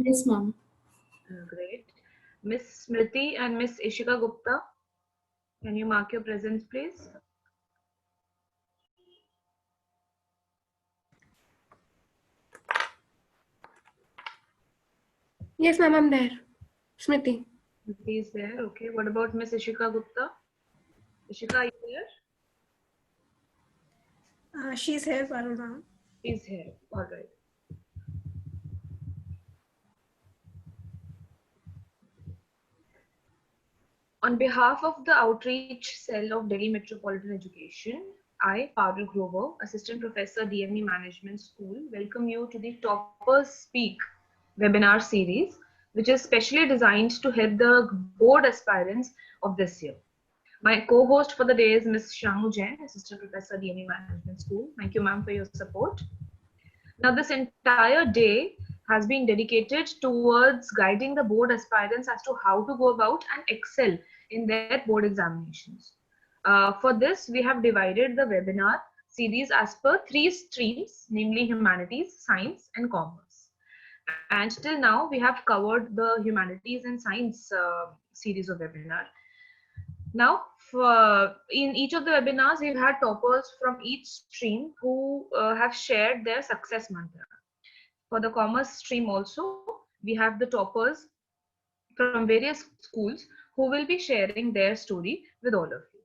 Yes, ma'am. Great. Miss Smriti and Miss Ishika Gupta, can you mark your presence, please? Yes, ma'am, I'm there. Smriti. Smriti is there. Okay. What about Miss Ishika Gupta? Ishika, are you there? She's here, Varuna. She's here. All right. On behalf of the outreach cell of Delhi Metropolitan Education, I, Parul Grover, Assistant Professor, DME Management School, welcome you to the Toppers Speak webinar series, which is specially designed to help the board aspirants of this year. My co-host for the day is Ms. Shanu Jain, Assistant Professor, DME Management School. Thank you, ma'am, for your support. Now, this entire day has been dedicated towards guiding the board aspirants as to how to go about and excel in their board examinations. For this, we have divided the webinar series as per three streams, namely humanities, science, and commerce. And till now, we have covered the humanities and science series of webinar. Now, in each of the webinars, we've had toppers from each stream who have shared their success mantra. For the commerce stream also, we have the toppers from various schools who will be sharing their story with all of you.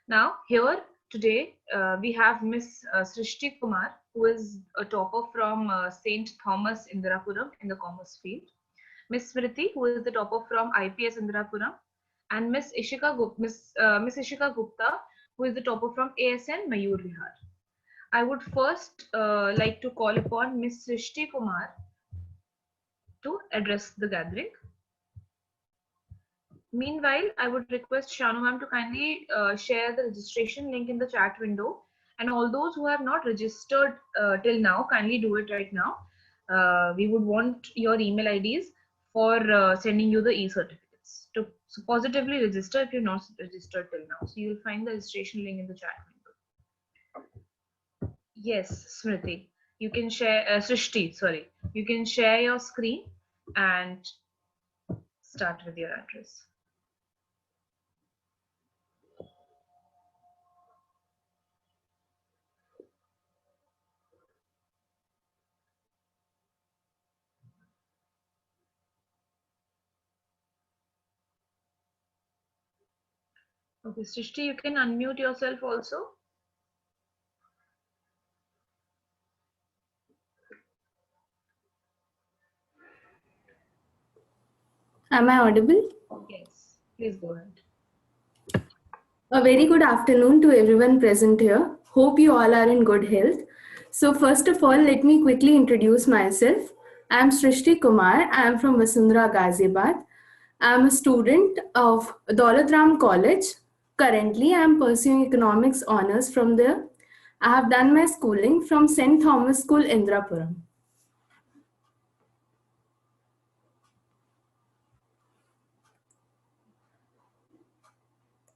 Now, here today, we have Miss Srishti Kumar, who is a topper from St. Thomas Indirapuram in the commerce field. Miss Smriti, who is the topper from IPS Indirapuram, and Miss Ishika Gupta, who is the topper from ASN Mayur Vihar. I would first like to call upon Miss Srishti Kumar to address the gathering. Meanwhile, I would request Shanu ma'am to kindly share the registration link in the chat window. And all those who have not registered till now, kindly do it right now. We would want your email IDs for sending you the e-certificates. So positively register if you're not registered till now. So you'll find the registration link in the chat window. Yes, Smriti, you can share, Srishti, sorry. You can share your screen and start with your address. Okay, Srishti, you can unmute yourself also. Am I audible? Yes, please go ahead. A very good afternoon to everyone present here. Hope you all are in good health. So first of all, let me quickly introduce myself. I am Srishti Kumar. I am from Vasundhara, Ghaziabad. I am a student of Daulat Ram College. Currently, I am pursuing economics honors from there. I have done my schooling from St. Thomas School, Indrapuram.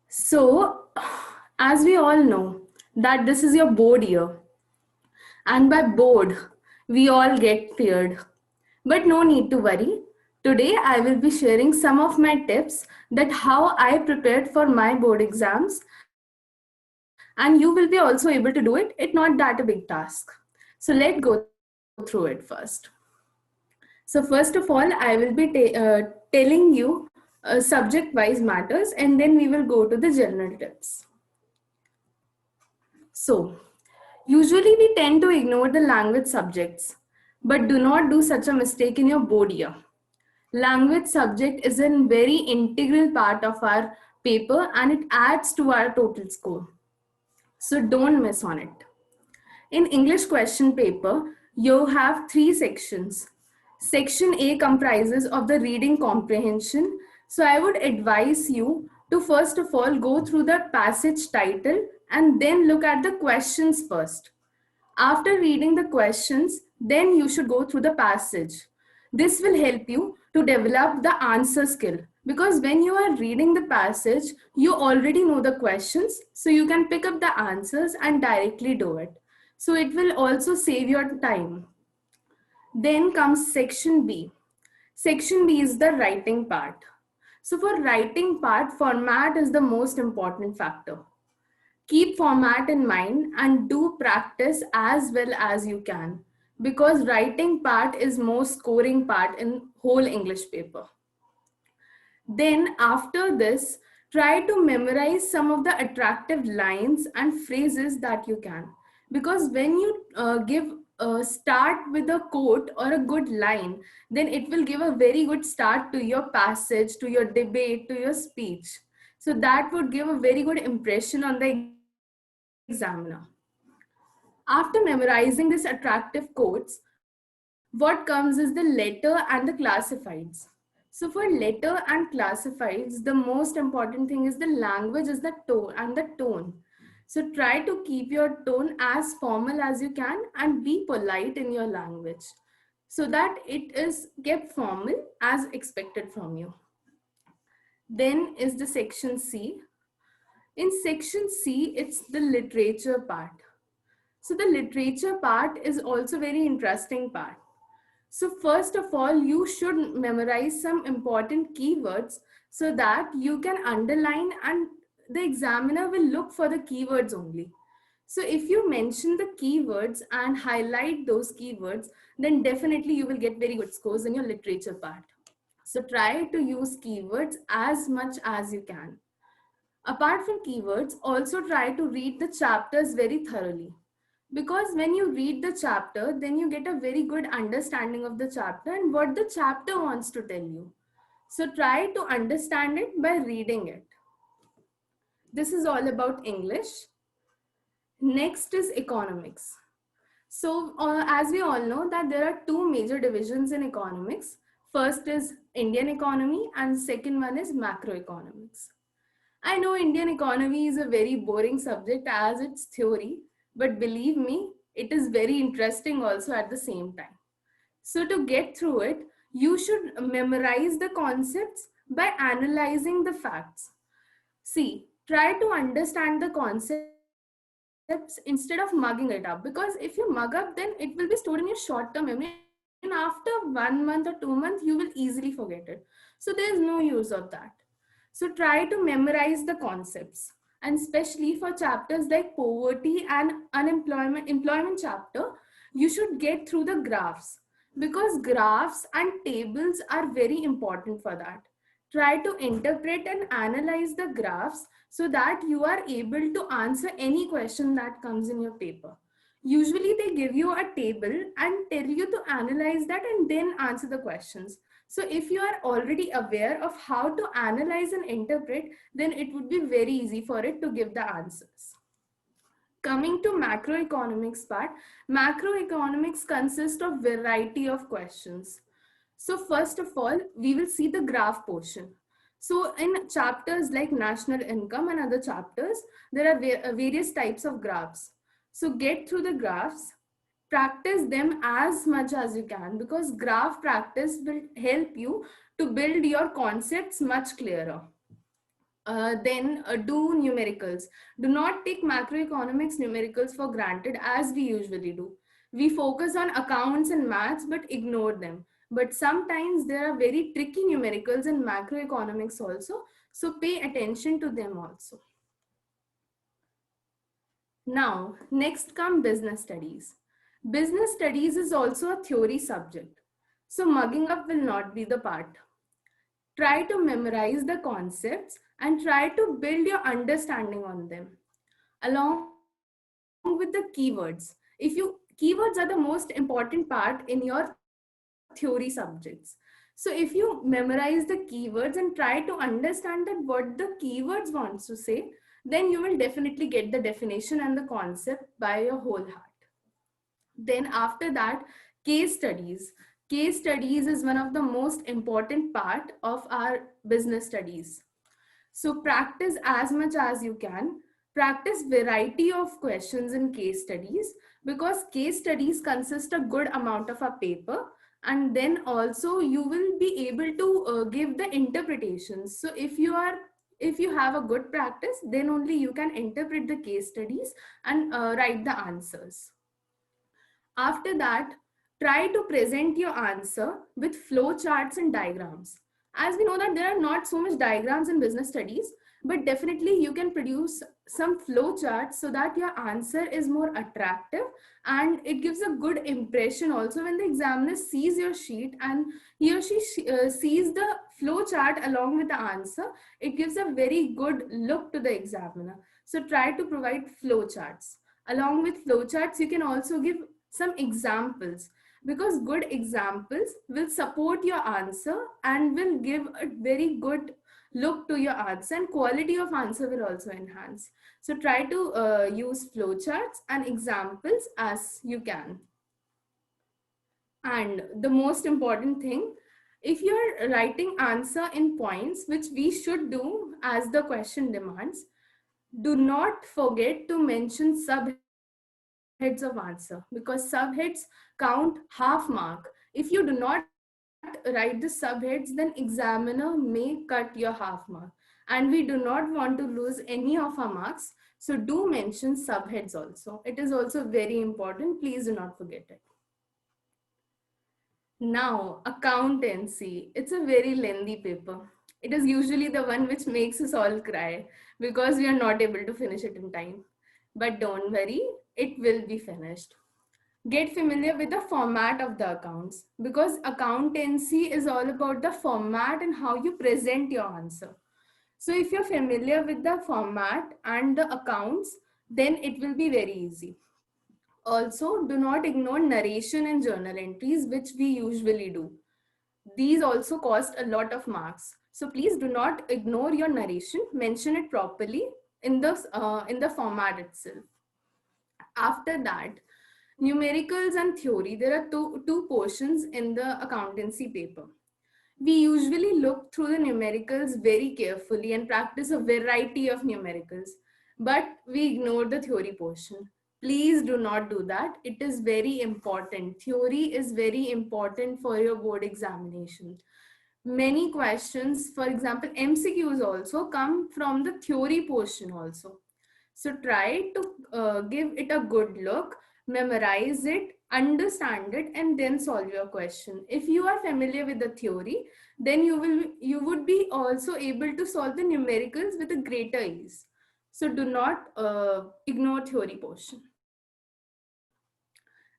So, as we all know, that this is your board year. And by bored, we all get feared. But no need to worry. Today, I will be sharing some of my tips that how I prepared for my board exams, and you will be also able to do it. It's not that a big task. So let's go through it first. So first of all, I will be telling you subject-wise matters, and then we will go to the general tips. So, usually we tend to ignore the language subjects, but do not do such a mistake in your board year. Language subject is a very integral part of our paper and it adds to our total score. So don't miss on it. In English question paper, you have three sections. Section A comprises of the reading comprehension. So I would advise you to first of all go through the passage title and then look at the questions first. After reading the questions, then you should go through the passage. This will help you to develop the answer skill because when you are reading the passage, you already know the questions, so you can pick up the answers and directly do it. So it will also save your time. Then comes section B. Section B is the writing part. So for writing part, format is the most important factor. Keep format in mind and do practice as well as you can, because writing part is most scoring part in whole English paper. Then after this, try to memorize some of the attractive lines and phrases that you can. Because when you give start with a quote or a good line, then it will give a very good start to your passage, to your debate, to your speech. So that would give a very good impression on the examiner. After memorizing this attractive quotes, what comes is the letter and the classifieds. So for letter and classifieds, the most important thing is the language, is the tone and the tone. So try to keep your tone as formal as you can and be polite in your language so that it is kept formal as expected from you. Then is the section C. In section C, it's the literature part. So the literature part is also very interesting part. So first of all, you should memorize some important keywords so that you can underline and the examiner will look for the keywords only. So if you mention the keywords and highlight those keywords, then definitely you will get very good scores in your literature part. So try to use keywords as much as you can. Apart from keywords, also try to read the chapters very thoroughly. Because when you read the chapter, then you get a very good understanding of the chapter and what the chapter wants to tell you. So try to understand it by reading it. This is all about English. Next is economics. So as we all know that there are two major divisions in economics. First is Indian economy and second one is macroeconomics. I know Indian economy is a very boring subject as it's theory, but believe me, it is very interesting also at the same time. So to get through it, you should memorize the concepts by analyzing the facts. See, try to understand the concepts instead of mugging it up, because if you mug up, then it will be stored in your short-term memory and after 1 month or 2 months, you will easily forget it. So there is no use of that. So try to memorize the concepts, and especially for chapters like poverty and employment chapter, you should get through the graphs, because graphs and tables are very important for that. Try to interpret and analyze the graphs so that you are able to answer any question that comes in your paper. Usually they give you a table and tell you to analyze that and then answer the questions. So if you are already aware of how to analyze and interpret, then it would be very easy for it to give the answers. Coming to macroeconomics part, macroeconomics consists of variety of questions. So first of all, we will see the graph portion. So in chapters like national income and other chapters, there are various types of graphs. So get through the graphs, practice them as much as you can, because graph practice will help you to build your concepts much clearer. Then do numericals. Do not take macroeconomics numericals for granted as we usually do. We focus on accounts and maths but ignore them. But sometimes there are very tricky numericals in macroeconomics also. So pay attention to them also. Now, next come business studies. Business studies is also a theory subject. So mugging up will not be the part. Try to memorize the concepts and try to build your understanding on them along with the keywords. Keywords are the most important part in your theory subjects. So if you memorize the keywords and try to understand that what the keywords wants to say, then you will definitely get the definition and the concept by your whole heart. Then after that, case studies. Case studies is one of the most important part of our business studies. So practice as much as you can. Practice variety of questions in case studies, because case studies consist a good amount of a paper, and then also you will be able to give the interpretations. So if you have a good practice, then only you can interpret the case studies and write the answers. After that, Try to present your answer with flow charts and diagrams. As we know that there are not so much diagrams in business studies, but definitely you can produce some flow charts so that your answer is more attractive and it gives a good impression also when the examiner sees your sheet and he or she sees the flow chart along with the answer. It gives a very good look to the examiner. So try to provide flow charts. Along with flow charts, you can also give some examples, because good examples will support your answer and will give a very good look to your answer, and quality of answer will also enhance. So try to use flowcharts and examples as you can. And the most important thing, if you're writing answer in points, which we should do as the question demands, do not forget to mention subheads of answer, because subheads count half mark. If you do not write the subheads, then examiner may cut your half mark. And we do not want to lose any of our marks. So do mention subheads also. It is also very important. Please do not forget it. Now, accountancy. It's a very lengthy paper. It is usually the one which makes us all cry because we are not able to finish it in time. But don't worry, it will be finished. Get familiar with the format of the accounts, because accountancy is all about the format and how you present your answer. So if you're familiar with the format and the accounts, then it will be very easy. Also, do not ignore narration and journal entries, which we usually do. These also cost a lot of marks. So please do not ignore your narration. Mention it properly in the format itself. After that, numericals and theory. There are two portions in the accountancy paper. We usually look through the numericals very carefully and practice a variety of numericals, but we ignore the theory portion. Please do not do that. It is very important. Theory is very important for your board examination. Many questions, for example, MCQs also come from the theory portion also. So try to give it a good look, memorize it, understand it, and then solve your question. If you are familiar with the theory, then you would be also able to solve the numericals with a greater ease. So do not ignore theory portion.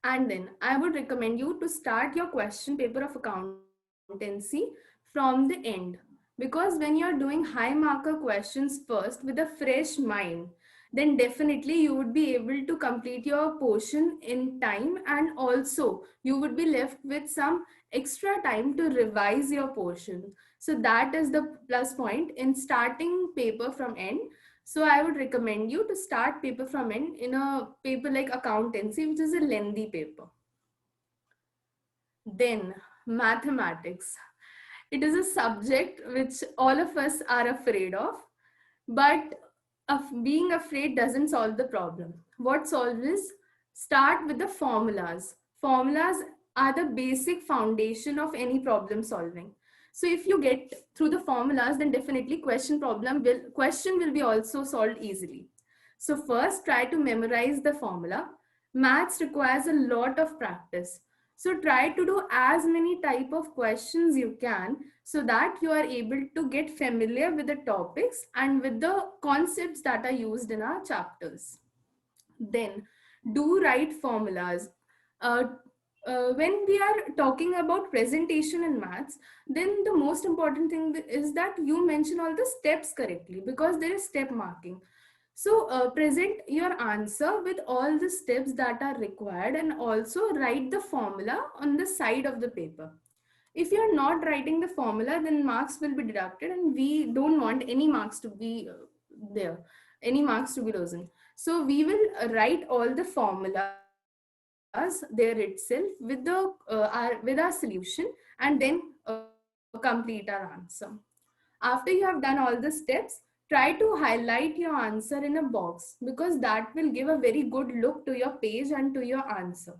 And then I would recommend you to start your question paper of accountancy from the end, because when you're doing high marker questions first with a fresh mind, then definitely you would be able to complete your portion in time, and also you would be left with some extra time to revise your portion. So that is the plus point in starting paper from end. So I would recommend you to start paper from end in a paper like accountancy, which is a lengthy paper. Then mathematics. It is a subject which all of us are afraid of, but being afraid doesn't solve the problem. What solves is, start with the formulas. Formulas are the basic foundation of any problem solving. So if you get through the formulas, then definitely question will be also solved easily. So first, try to memorize the formula. Maths requires a lot of practice. So try to do as many type of questions you can, so that you are able to get familiar with the topics and with the concepts that are used in our chapters. Then do write formulas. Uh, when we are talking about presentation in maths, then the most important thing is that you mention all the steps correctly, because there is step marking. So present your answer with all the steps that are required, and also write the formula on the side of the paper. If you're not writing the formula, then marks will be deducted, and we don't want any marks to be there, any marks to be losing. So we will write all the formulas there itself with our solution, and then complete our answer. After you have done all the steps, try to highlight your answer in a box, because that will give a very good look to your page and to your answer.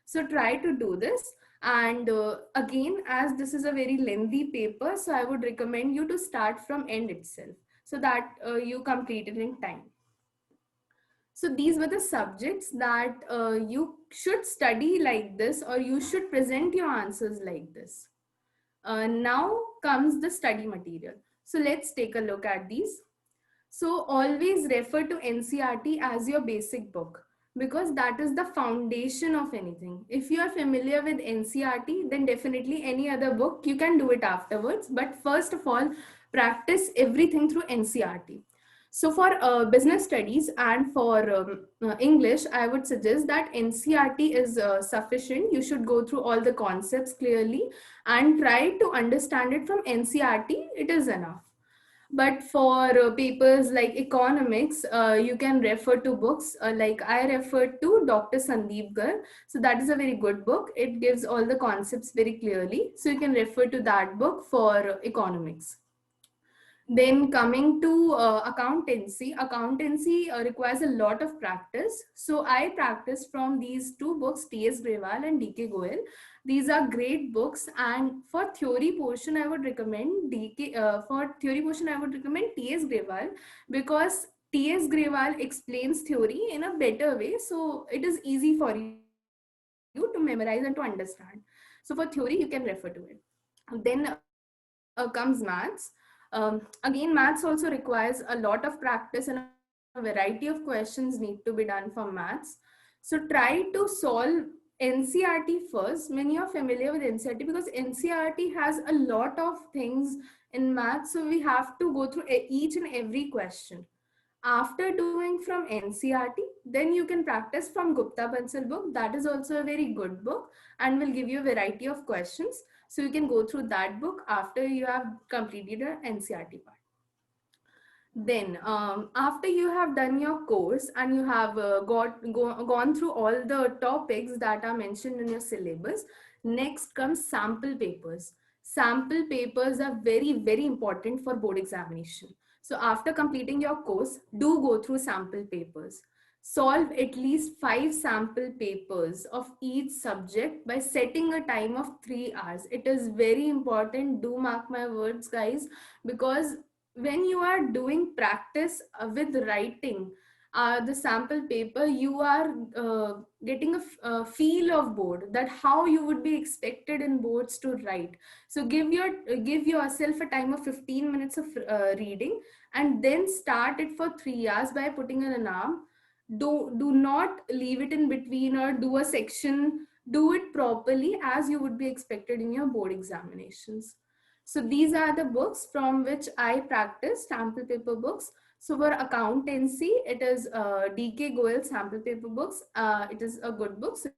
So try to do this. And again, as this is a very lengthy paper, so I would recommend you to start from end itself, so that you complete it in time. So these were the subjects that you should study like this, or you should present your answers like this. Now comes the study material. So let's take a look at these. So always refer to NCERT as your basic book, because that is the foundation of anything. If you are familiar with NCERT, then definitely any other book you can do it afterwards. But first of all, practice everything through NCERT. So for business studies and for English, I would suggest that NCERT is sufficient. You should go through all the concepts clearly and try to understand it from NCERT. It is enough. But for papers like economics, you can refer to books like I referred to Dr. Sandeep Gar. So that is a very good book. It gives all the concepts very clearly. So you can refer to that book for economics. Then coming to accountancy requires a lot of practice. So I practice from these two books, T.S. Grewal and D.K. Goyal. These are great books. And for theory portion, I would recommend T.S. Grewal, because T.S. Grewal explains theory in a better way. So it is easy for you to memorize and to understand. So for theory, you can refer to it. Then comes maths. Again, maths also requires a lot of practice, and a variety of questions need to be done for maths. So try to solve NCERT first when you're familiar with NCERT, because NCERT has a lot of things in maths. So we have to go through each and every question. After doing from NCERT, then you can practice from Gupta Bansal book. That is also a very good book and will give you a variety of questions. So you can go through that book after you have completed the NCERT part. Then after you have done your course and you have gone through all the topics that are mentioned in your syllabus, next comes sample papers. Sample papers are very, very important for board examination. So after completing your course, do go through sample papers. Solve at least 5 sample papers of each subject by setting a time of 3 hours. It is very important. Do mark my words, guys, because when you are doing practice with writing the sample paper, you are getting a feel of board, that how you would be expected in boards to write. So give yourself a time of 15 minutes of reading, and then start it for 3 hours by putting an alarm. Do not leave it in between or do a section. Do it properly as you would be expected in your board examinations. So these are the books from which I practice, sample paper books. So for accountancy, it is D.K. Goyal sample paper books. It is a good book, so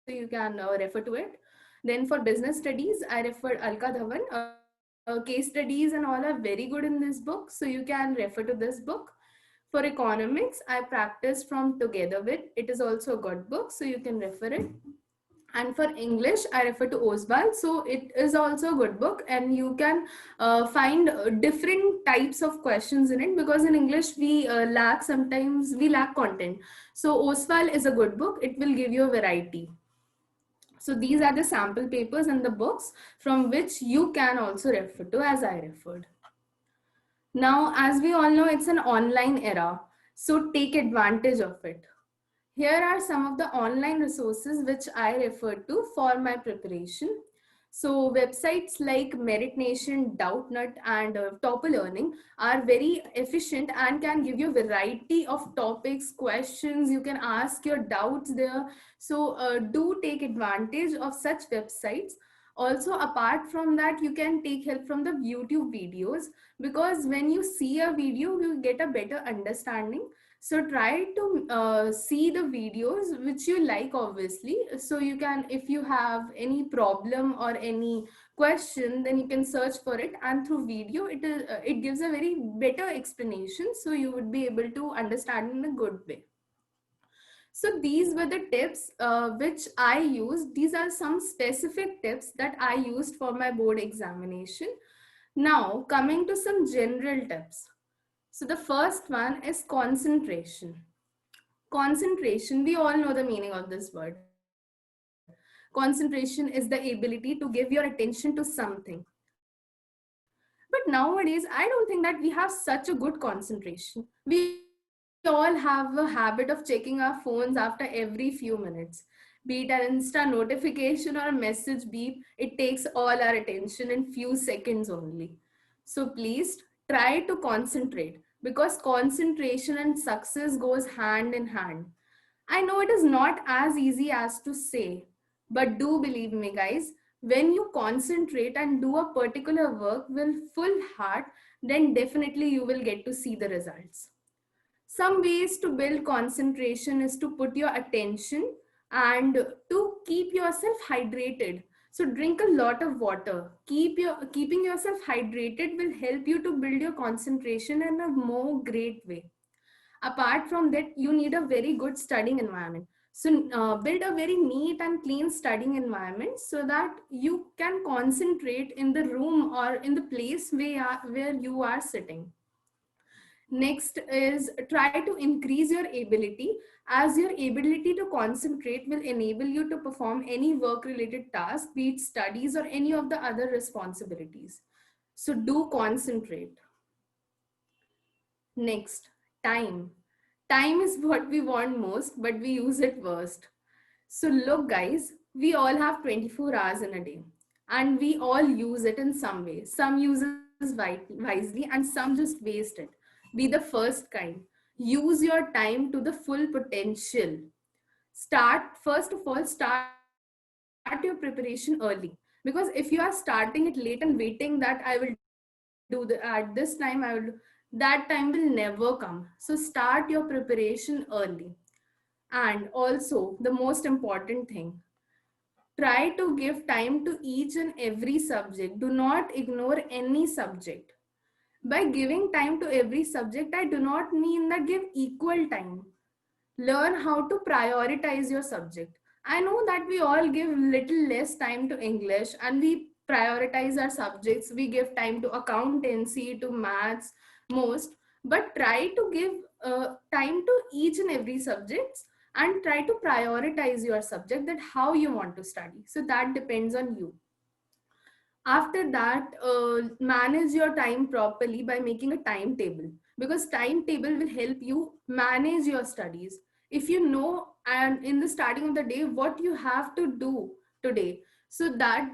you can refer to it. Then for business studies, I refer Alka Dhawan. Case studies and all are very good in this book, so you can refer to this book. For economics, I practice from Together With. It is also a good book, so you can refer it. And for English, I refer to Oswald. So it is also a good book, and you can find different types of questions in it, because in English sometimes we lack content. So Oswald is a good book. It will give you a variety. So these are the sample papers and the books from which you can also refer to, as I referred. Now, as we all know, it's an online era. So take advantage of it. Here are some of the online resources which I refer to for my preparation. So websites like Merit Nation, Doubtnut, and Topper Learning are very efficient and can give you a variety of topics, questions. You can ask your doubts there. So do take advantage of such websites. Also, apart from that, you can take help from the YouTube videos, because when you see a video, you get a better understanding. So try to see the videos which you like, obviously. So you can, if you have any problem or any question, then you can search for it, and through video, it gives a very better explanation. So you would be able to understand in a good way. So these were the tips which I used. These are some specific tips that I used for my board examination. Now coming to some general tips. So the first one is concentration. Concentration, we all know the meaning of this word. Concentration is the ability to give your attention to something. But nowadays, I don't think that we have such a good concentration. We all know all have a habit of checking our phones after every few minutes. Be it an Insta notification or a message beep, it takes all our attention in few seconds only. So please try to concentrate, because concentration and success goes hand in hand. I know it is not as easy as to say, but do believe me, guys, when you concentrate and do a particular work with full heart, then definitely you will get to see the results. Some ways to build concentration is to put your attention and to keep yourself hydrated. So drink a lot of water. Keeping yourself hydrated will help you to build your concentration in a more great way. Apart from that, you need a very good studying environment. So build a very neat and clean studying environment so that you can concentrate in the room or in the place where you are sitting. Next is try to increase your ability, as your ability to concentrate will enable you to perform any work related task, be it studies or any of the other responsibilities. So do concentrate. Next, time. Time is what we want most, but we use it worst. So look, guys, we all have 24 hours in a day, and we all use it in some way. Some uses wisely and some just waste it. Be the first kind. Use your time to the full potential. Start your preparation early, because if you are starting it late and waiting that I will do at this time, that time will never come. So start your preparation early. And also, the most important thing, try to give time to each and every subject. Do not ignore any subject. By giving time to every subject, I do not mean that give equal time. Learn how to prioritize your subject. I know that we all give little less time to English and we prioritize our subjects. We give time to accountancy, to maths most, but try to give time to each and every subjects, and try to prioritize your subject, that how you want to study. So that depends on you. After that, manage your time properly by making a timetable, because timetable will help you manage your studies. If you know and in the starting of the day what you have to do today, so that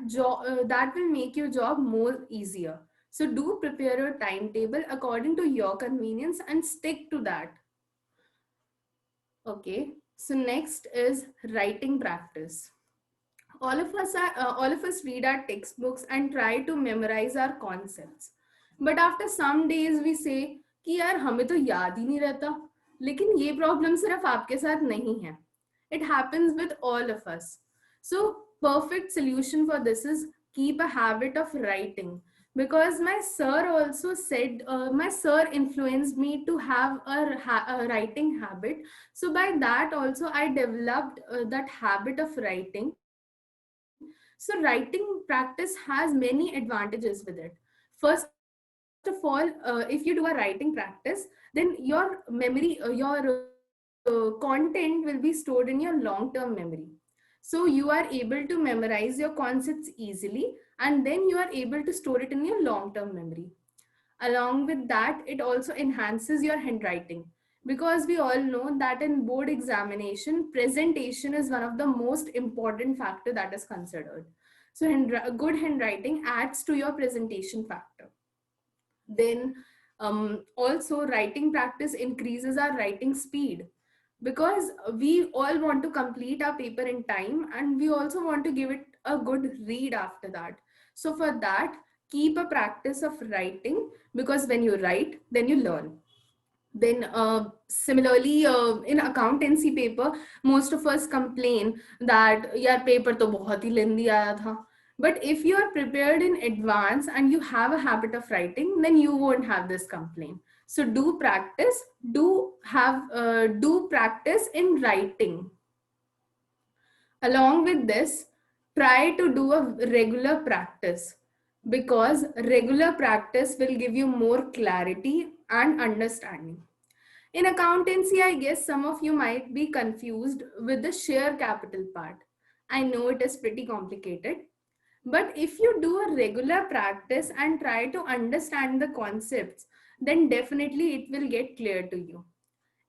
will make your job more easier. So do prepare your timetable according to your convenience and stick to that. Okay, so next is writing practice. All of us read our textbooks and try to memorize our concepts, but after some days we say कि यार हमें तो याद ही नहीं रहता. लेकिन ये problem सिर्फ आपके साथ नहीं है. It happens with all of us. So perfect solution for this is keep a habit of writing, because my sir influenced me to have a writing habit. So by that also I developed that habit of writing. So writing practice has many advantages with it. First of all, if you do a writing practice, then your memory, content will be stored in your long-term memory. So you are able to memorize your concepts easily, and then you are able to store it in your long-term memory. Along with that, it also enhances your handwriting, because we all know that in board examination, presentation is one of the most important factor that is considered. So good handwriting adds to your presentation factor. Then also writing practice increases our writing speed, because we all want to complete our paper in time and we also want to give it a good read after that. So for that, keep a practice of writing, because when you write, then you learn. Then similarly, in accountancy paper, most of us complain that yaar paper to bahut hi lengthy aaya tha. But if you are prepared in advance and you have a habit of writing, then you won't have this complaint. So do practice in writing. Along with this, try to do a regular practice, because regular practice will give you more clarity and understanding. In accountancy, I guess some of you might be confused with the share capital part. I know it is pretty complicated, but if you do a regular practice and try to understand the concepts, then definitely it will get clear to you.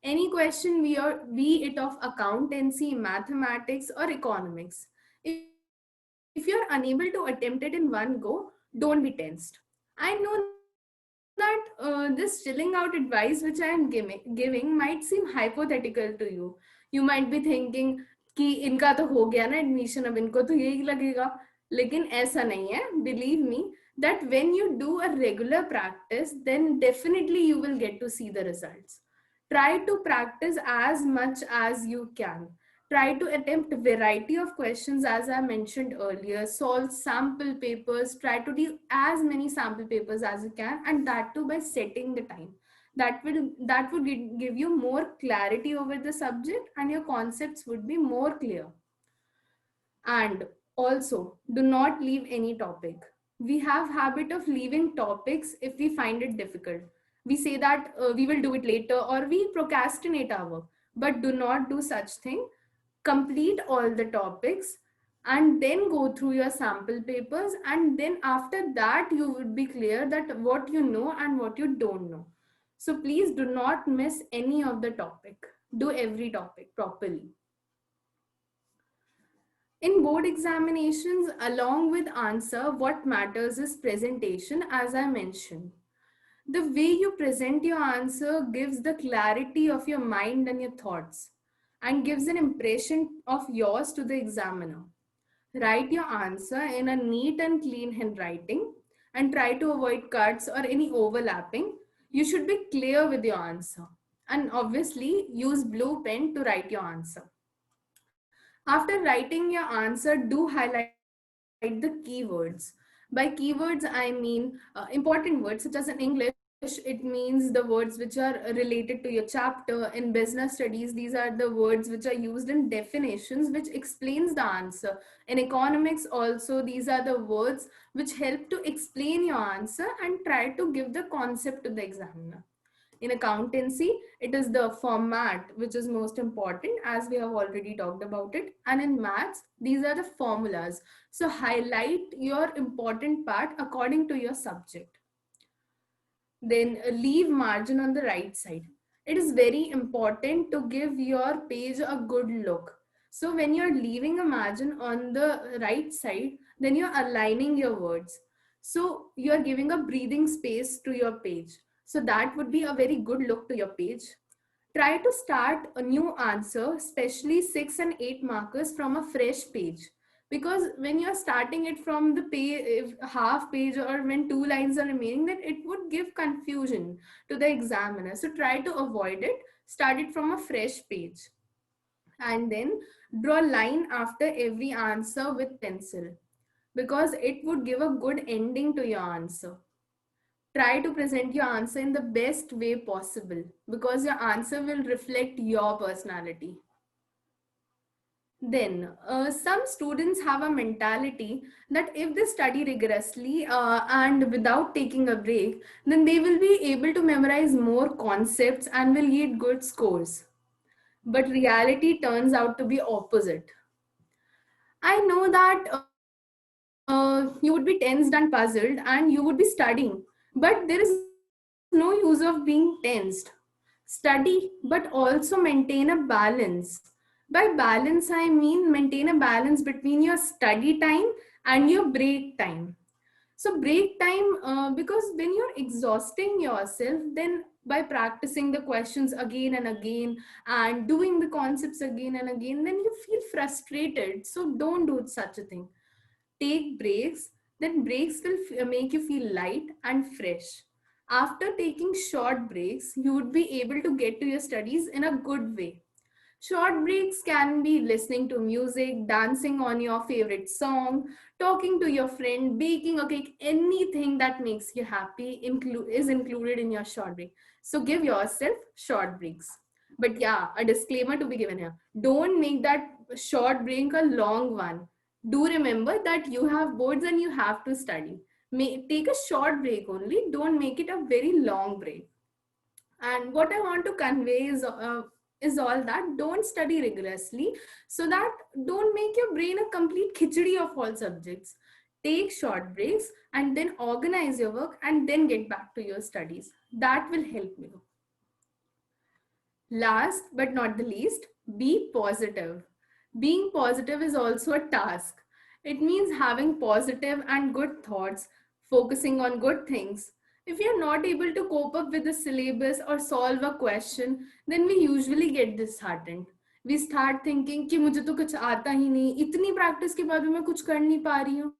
Any question, be it of accountancy, mathematics, or economics. If you're unable to attempt it in one go, don't be tensed. I know that this chilling out advice which I am giving might seem hypothetical to you. You might be thinking कि इनका तो हो गया ना admission, अब इनको तो यही लगेगा. लेकिन ऐसा नहीं है. Believe me that when you do a regular practice, then definitely you will get to see the results. Try to practice as much as you can. Try to attempt variety of questions as I mentioned earlier. Solve sample papers. Try to do as many sample papers as you can, and that too by setting the time. That would give you more clarity over the subject, and your concepts would be more clear. And also, do not leave any topic. We have habit of leaving topics if we find it difficult. We say that we will do it later, or we procrastinate our work. But do not do such thing. Complete all the topics and then go through your sample papers, and then after that you would be clear that what you know and what you don't know. So please do not miss any of the topic. Do every topic properly. In board examinations, along with answer, what matters is presentation, as I mentioned. The way you present your answer gives the clarity of your mind and your thoughts and gives an impression of yours to the examiner. Write your answer in a neat and clean handwriting and try to avoid cuts or any overlapping. You should be clear with your answer. And obviously, use blue pen to write your answer. After writing your answer, do highlight the keywords. By keywords, I mean important words, such as in English, it means the words which are related to your chapter. In business studies, these are the words which are used in definitions, which explains the answer. In economics, also, these are the words which help to explain your answer and try to give the concept to the examiner. In accountancy, it is the format which is most important, as we have already talked about it. And in maths, these are the formulas. So highlight your important part according to your subject. Then leave margin on the right side. It is very important to give your page a good look. So when you're leaving a margin on the right side, then you're aligning your words. So you're giving a breathing space to your page. So that would be a very good look to your page. Try to start a new answer, especially 6 and 8 markers, from a fresh page. Because when you're starting it from the page, half page, or when 2 lines are remaining, then it would give confusion to the examiner. So try to avoid it. Start it from a fresh page. And then draw a line after every answer with pencil, because it would give a good ending to your answer. Try to present your answer in the best way possible, because your answer will reflect your personality. Then, some students have a mentality that if they study rigorously and without taking a break, then they will be able to memorize more concepts and will get good scores. But reality turns out to be opposite. I know that you would be tensed and puzzled and you would be studying, but there is no use of being tensed. Study, but also maintain a balance. By balance, I mean maintain a balance between your study time and your break time. So break time, because when you're exhausting yourself, then by practicing the questions again and again and doing the concepts again and again, then you feel frustrated. So don't do such a thing. Take breaks, then breaks will make you feel light and fresh. After taking short breaks, you would be able to get to your studies in a good way. Short breaks can be listening to music, dancing on your favorite song, talking to your friend, baking a cake, anything that makes you happy is included in your short break. So give yourself short breaks. But yeah, a disclaimer to be given here. Don't make that short break a long one. Do remember that you have boards and you have to study. Take a short break only. Don't make it a very long break. And what I want to convey is all that don't study rigorously, so that don't make your brain a complete khichdi of all subjects. Take short breaks and then organize your work and then get back to your studies. That will help you. Last but not the least, be positive. Being positive is also a task. It means having positive and good thoughts, focusing on good things. If you're not able to cope up with the syllabus or solve a question, then we usually get disheartened. We start thinking कि मुझे तो कुछ आता ही नहीं, इतनी practice के बाद भी मैं कुछ कर नहीं पा रही हूँ.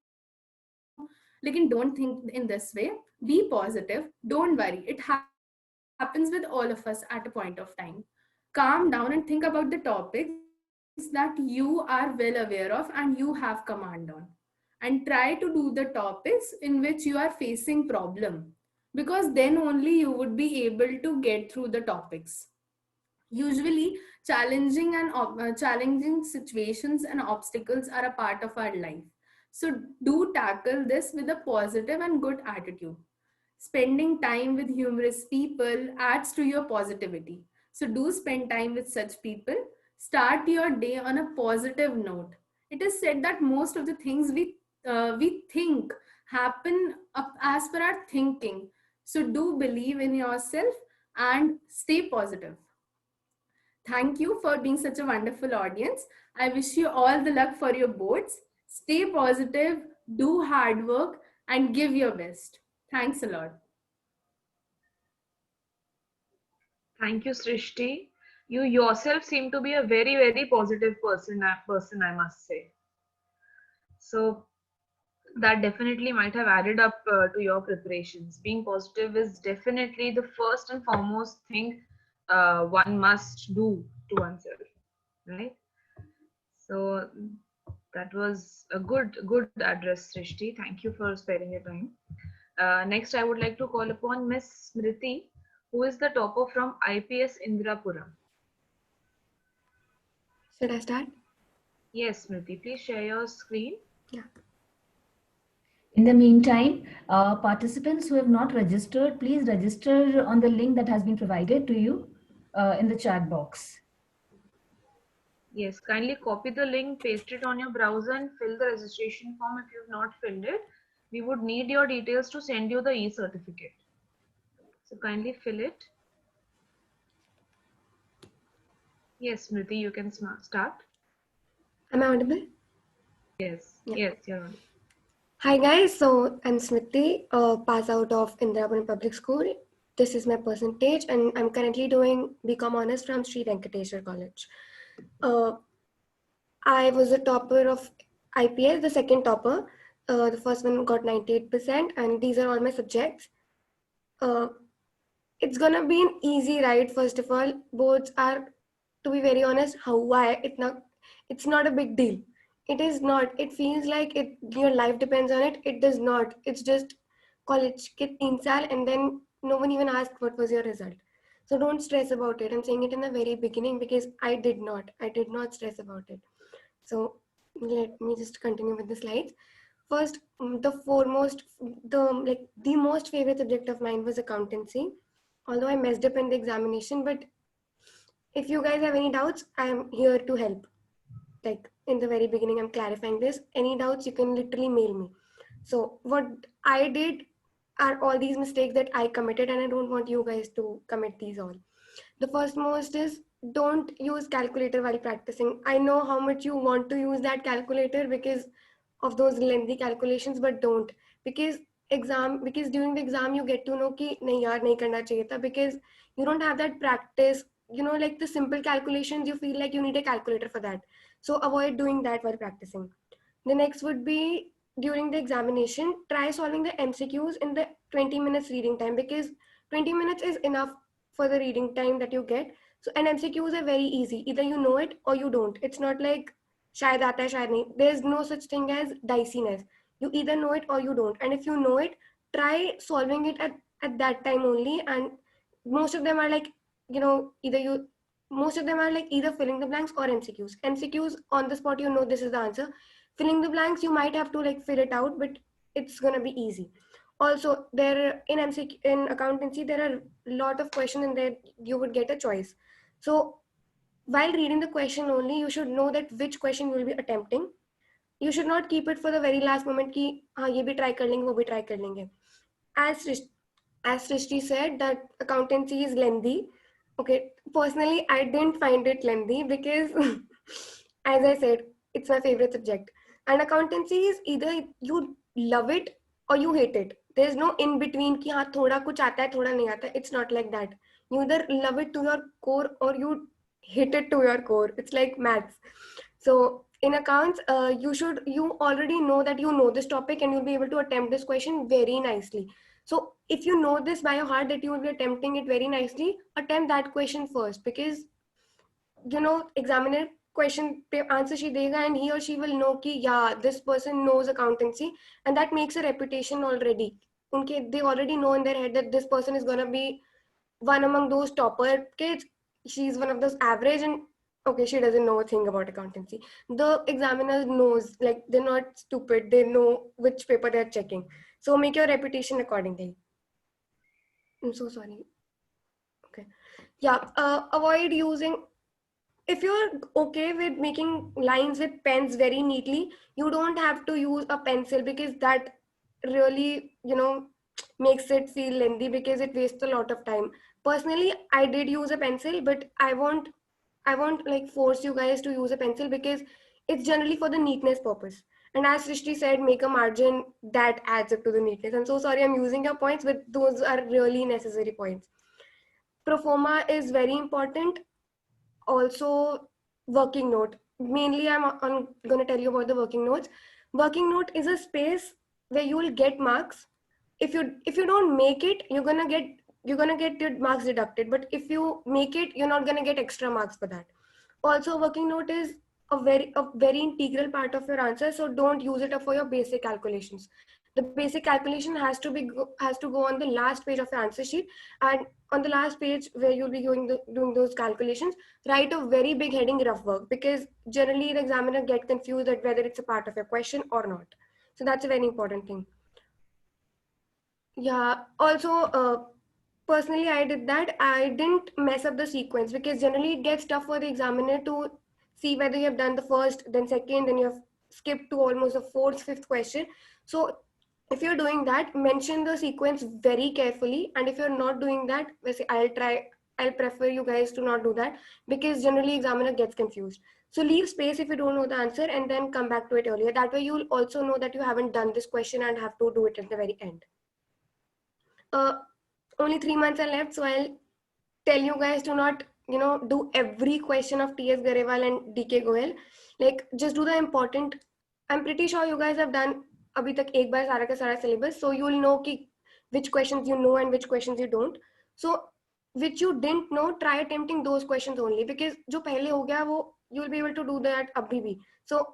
लेकिन don't think in this way. Be positive. Don't worry. It happens with all of us at a point of time. Calm down and think about the topics that you are well aware of and you have command on. And try to do the topics in which you are facing problem, because then only you would be able to get through the topics. Usually, challenging situations and obstacles are a part of our life. So do tackle this with a positive and good attitude. Spending time with humorous people adds to your positivity. So do spend time with such people. Start your day on a positive note. It is said that most of the things we think happen as per our thinking. So do believe in yourself and stay positive. Thank you for being such a wonderful audience. I wish you all the luck for your boards. Stay positive, do hard work, and give your best. Thanks a lot. Thank you, Srishti. You yourself seem to be a very, very positive person, I must say. So that definitely might have added up to your preparations. Being positive is definitely the first and foremost thing one must do to oneself, right? So that was a good address, Srishti. Thank you for sparing your time. Next, I would like to call upon Miss Smriti, who is the topper from IPS Indirapuram. Should I start? Yes, Smriti, please share your screen. Yeah. In the meantime, participants who have not registered, please register on the link that has been provided to you in the chat box. Yes, kindly copy the link, paste it on your browser and fill the registration form if you have not filled it. We would need your details to send you the e-certificate. So kindly fill it. Yes, Smriti, you can start. Am I audible? Yes, Yeah. yes, you're on. Hi guys, so I'm Smriti, pass out of Indirapuram Public School. This is my percentage and I'm currently doing BCom Honors from Sri Venkateshwar College. I was a topper of IPS, the second topper. The first one got 98% and these are all my subjects. It's gonna be an easy ride. First of all, boards are, to be very honest, it's not a big deal. It is not. It feels like your life depends on it. It does not. It's just college ke 3 saal and then no one even asked what was your result. So don't stress about it. I'm saying it in the very beginning because I did not stress about it. So let me just continue with the slides. First, the most favorite subject of mine was accountancy. Although I messed up in the examination, but if you guys have any doubts, I'm here to help. Like in the very beginning, I'm clarifying this. Any doubts, you can literally mail me. So what I did are all these mistakes that I committed, and I don't want you guys to commit these all. The first most is don't use calculator while practicing. I know how much you want to use that calculator because of those lengthy calculations, but don't, because during the exam you get to know ki nahi yaar nahi karna chahiye tha, because you don't have that practice, like the simple calculations you feel like you need a calculator for that. So avoid doing that while practicing. The next would be during the examination, try solving the MCQs in the 20 minutes reading time, because 20 minutes is enough for the reading time that you get. So, and MCQs are very easy. Either you know it or you don't. It's not like shayad aata hai, shayad nahi. There's no such thing as diciness. You either know it or you don't. And if you know it, try solving it at that time only. And most of them are like, most of them are like either filling the blanks or MCQs. MCQs on the spot, this is the answer. Filling the blanks, you might have to like fill it out, but it's gonna be easy. Also, there in MCQ, in accountancy, there are a lot of questions in there. You would get a choice. So while reading the question only, you should know that which question you will be attempting. You should not keep it for the very last moment कि हाँ ये भी try कर लेंगे वो भी try कर लेंगे. As Srishti said that accountancy is lengthy. Okay, personally, I didn't find it lengthy because, as I said, it's my favorite subject. And accountancy is either you love it or you hate it. There's no in between कि हाँ थोड़ा कुछ आता है थोड़ा नहीं आता है. It's not like that. You either love it to your core or you hate it to your core. It's like maths. So in accounts, you already know that you know this topic and you'll be able to attempt this question very nicely. So if you know this by your heart that you will be attempting it very nicely, attempt that question first, because examiner question answer she dega and he or she will know ki yeah, this person knows accountancy, and that makes a reputation already. They already know in their head that this person is gonna be one among those topper kids. She's one of those average, and okay, she doesn't know a thing about accountancy. The examiner knows, like, they're not stupid, they know which paper they're checking. So make your reputation accordingly. I'm so sorry. Okay. Yeah, avoid using, if you're okay with making lines with pens very neatly, you don't have to use a pencil, because that really, makes it feel lengthy because it wastes a lot of time. Personally, I did use a pencil, but I won't like force you guys to use a pencil because it's generally for the neatness purpose. And as Srishti said, make a margin that adds up to the neatness. I'm so sorry I'm using your points, but those are really necessary points. Proforma is very important. Also, working note. Mainly, I'm going to tell you about the working notes. Working note is a space where you will get marks. If you don't make it, you're gonna get your marks deducted. But if you make it, you're not gonna get extra marks for that. Also, working note is a very integral part of your answer. So don't use it for your basic calculations. The basic calculation has to go on the last page of your answer sheet, and on the last page where you'll be doing those calculations, write a very big heading rough work, because generally the examiner get confused at whether it's a part of your question or not. So that's a very important thing. Yeah. Also, personally, I did that. I didn't mess up the sequence, because generally it gets tough for the examiner to see whether you have done the first, then second, then you have skipped to almost the fourth, fifth question. So if you're doing that, mention the sequence very carefully. And if you're not doing that, I'll prefer you guys to not do that, because generally examiner gets confused. So leave space if you don't know the answer and then come back to it earlier. That way you'll also know that you haven't done this question and have to do it at the very end. Only 3 months are left, so I'll tell you guys to not, do every question of T.S. Garewal and D.K. Goel. Like, just do the important. I'm pretty sure you guys have done abhi tak ek baar sara ka sara syllabus, so you will know ki which questions you know and which questions you don't. So which you didn't know, try attempting those questions only, because जो पहले हो गया वो you will be able to do that अभी भी. So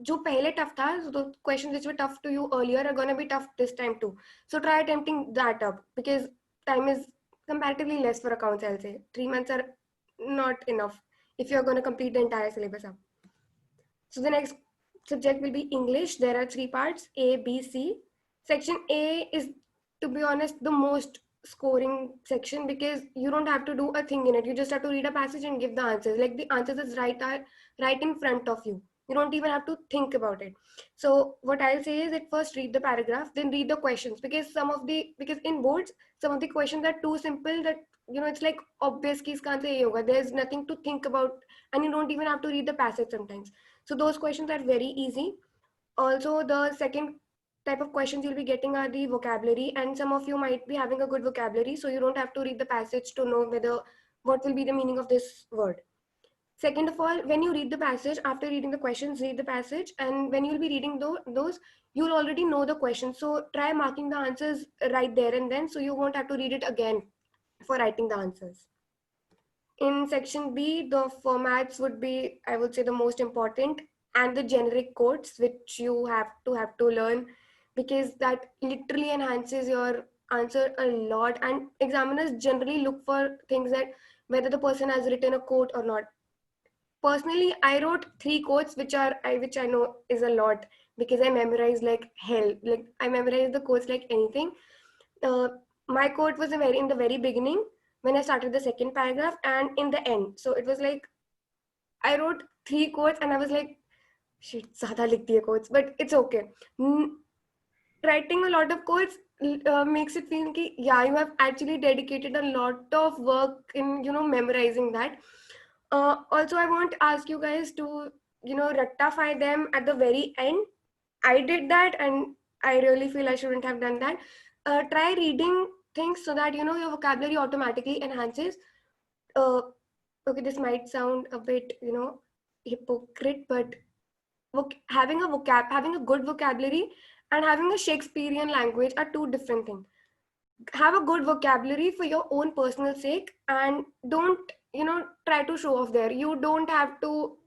जो पहले tough था, so the questions which were tough to you earlier are gonna be tough this time too. So try attempting that up, because time is comparatively less for accounts, I'll say. 3 months are not enough if you're going to complete the entire syllabus up. So the next subject will be English. There are 3 parts, A, B, C. Section A is, to be honest, the most scoring section, because you don't have to do a thing in it. You just have to read a passage and give the answers. Like, the answers is right in front of you. You don't even have to think about it. So what I'll say is that first read the paragraph, then read the questions, because in boards, some of the questions are too simple that, it's like obvious ki iska answer ye hoga. There's nothing to think about, and you don't even have to read the passage sometimes. So those questions are very easy. Also, the second type of questions you'll be getting are the vocabulary, and some of you might be having a good vocabulary, so you don't have to read the passage to know what will be the meaning of this word. Second of all, when you read the passage, after reading the questions, read the passage, and when you'll be reading those, you'll already know the questions. So try marking the answers right there and then, so you won't have to read it again for writing the answers. In section B, the formats would be, I would say, the most important, and the generic quotes, which you have to learn, because that literally enhances your answer a lot. And examiners generally look for things that whether the person has written a quote or not. Personally, I wrote 3 quotes, which I know is a lot, because I memorized like hell. Like, I memorized the quotes like anything. My quote was in the very beginning, when I started the second paragraph, and in the end. So it was like, I wrote 3 quotes and I was like, shit, ज़्यादा लिख दिए quotes, but it's okay. Writing a lot of quotes makes it feel ki, yeah, you have actually dedicated a lot of work in, memorizing that. Also, I want to ask you guys to, rectify them at the very end. I did that and I really feel I shouldn't have done that. Try reading things so that, your vocabulary automatically enhances. Uh, okay, this might sound a bit, hypocrite, but having a good vocabulary and having a Shakespearean language are two different things. Have a good vocabulary for your own personal sake, and don't, try to show off there. You don't have to.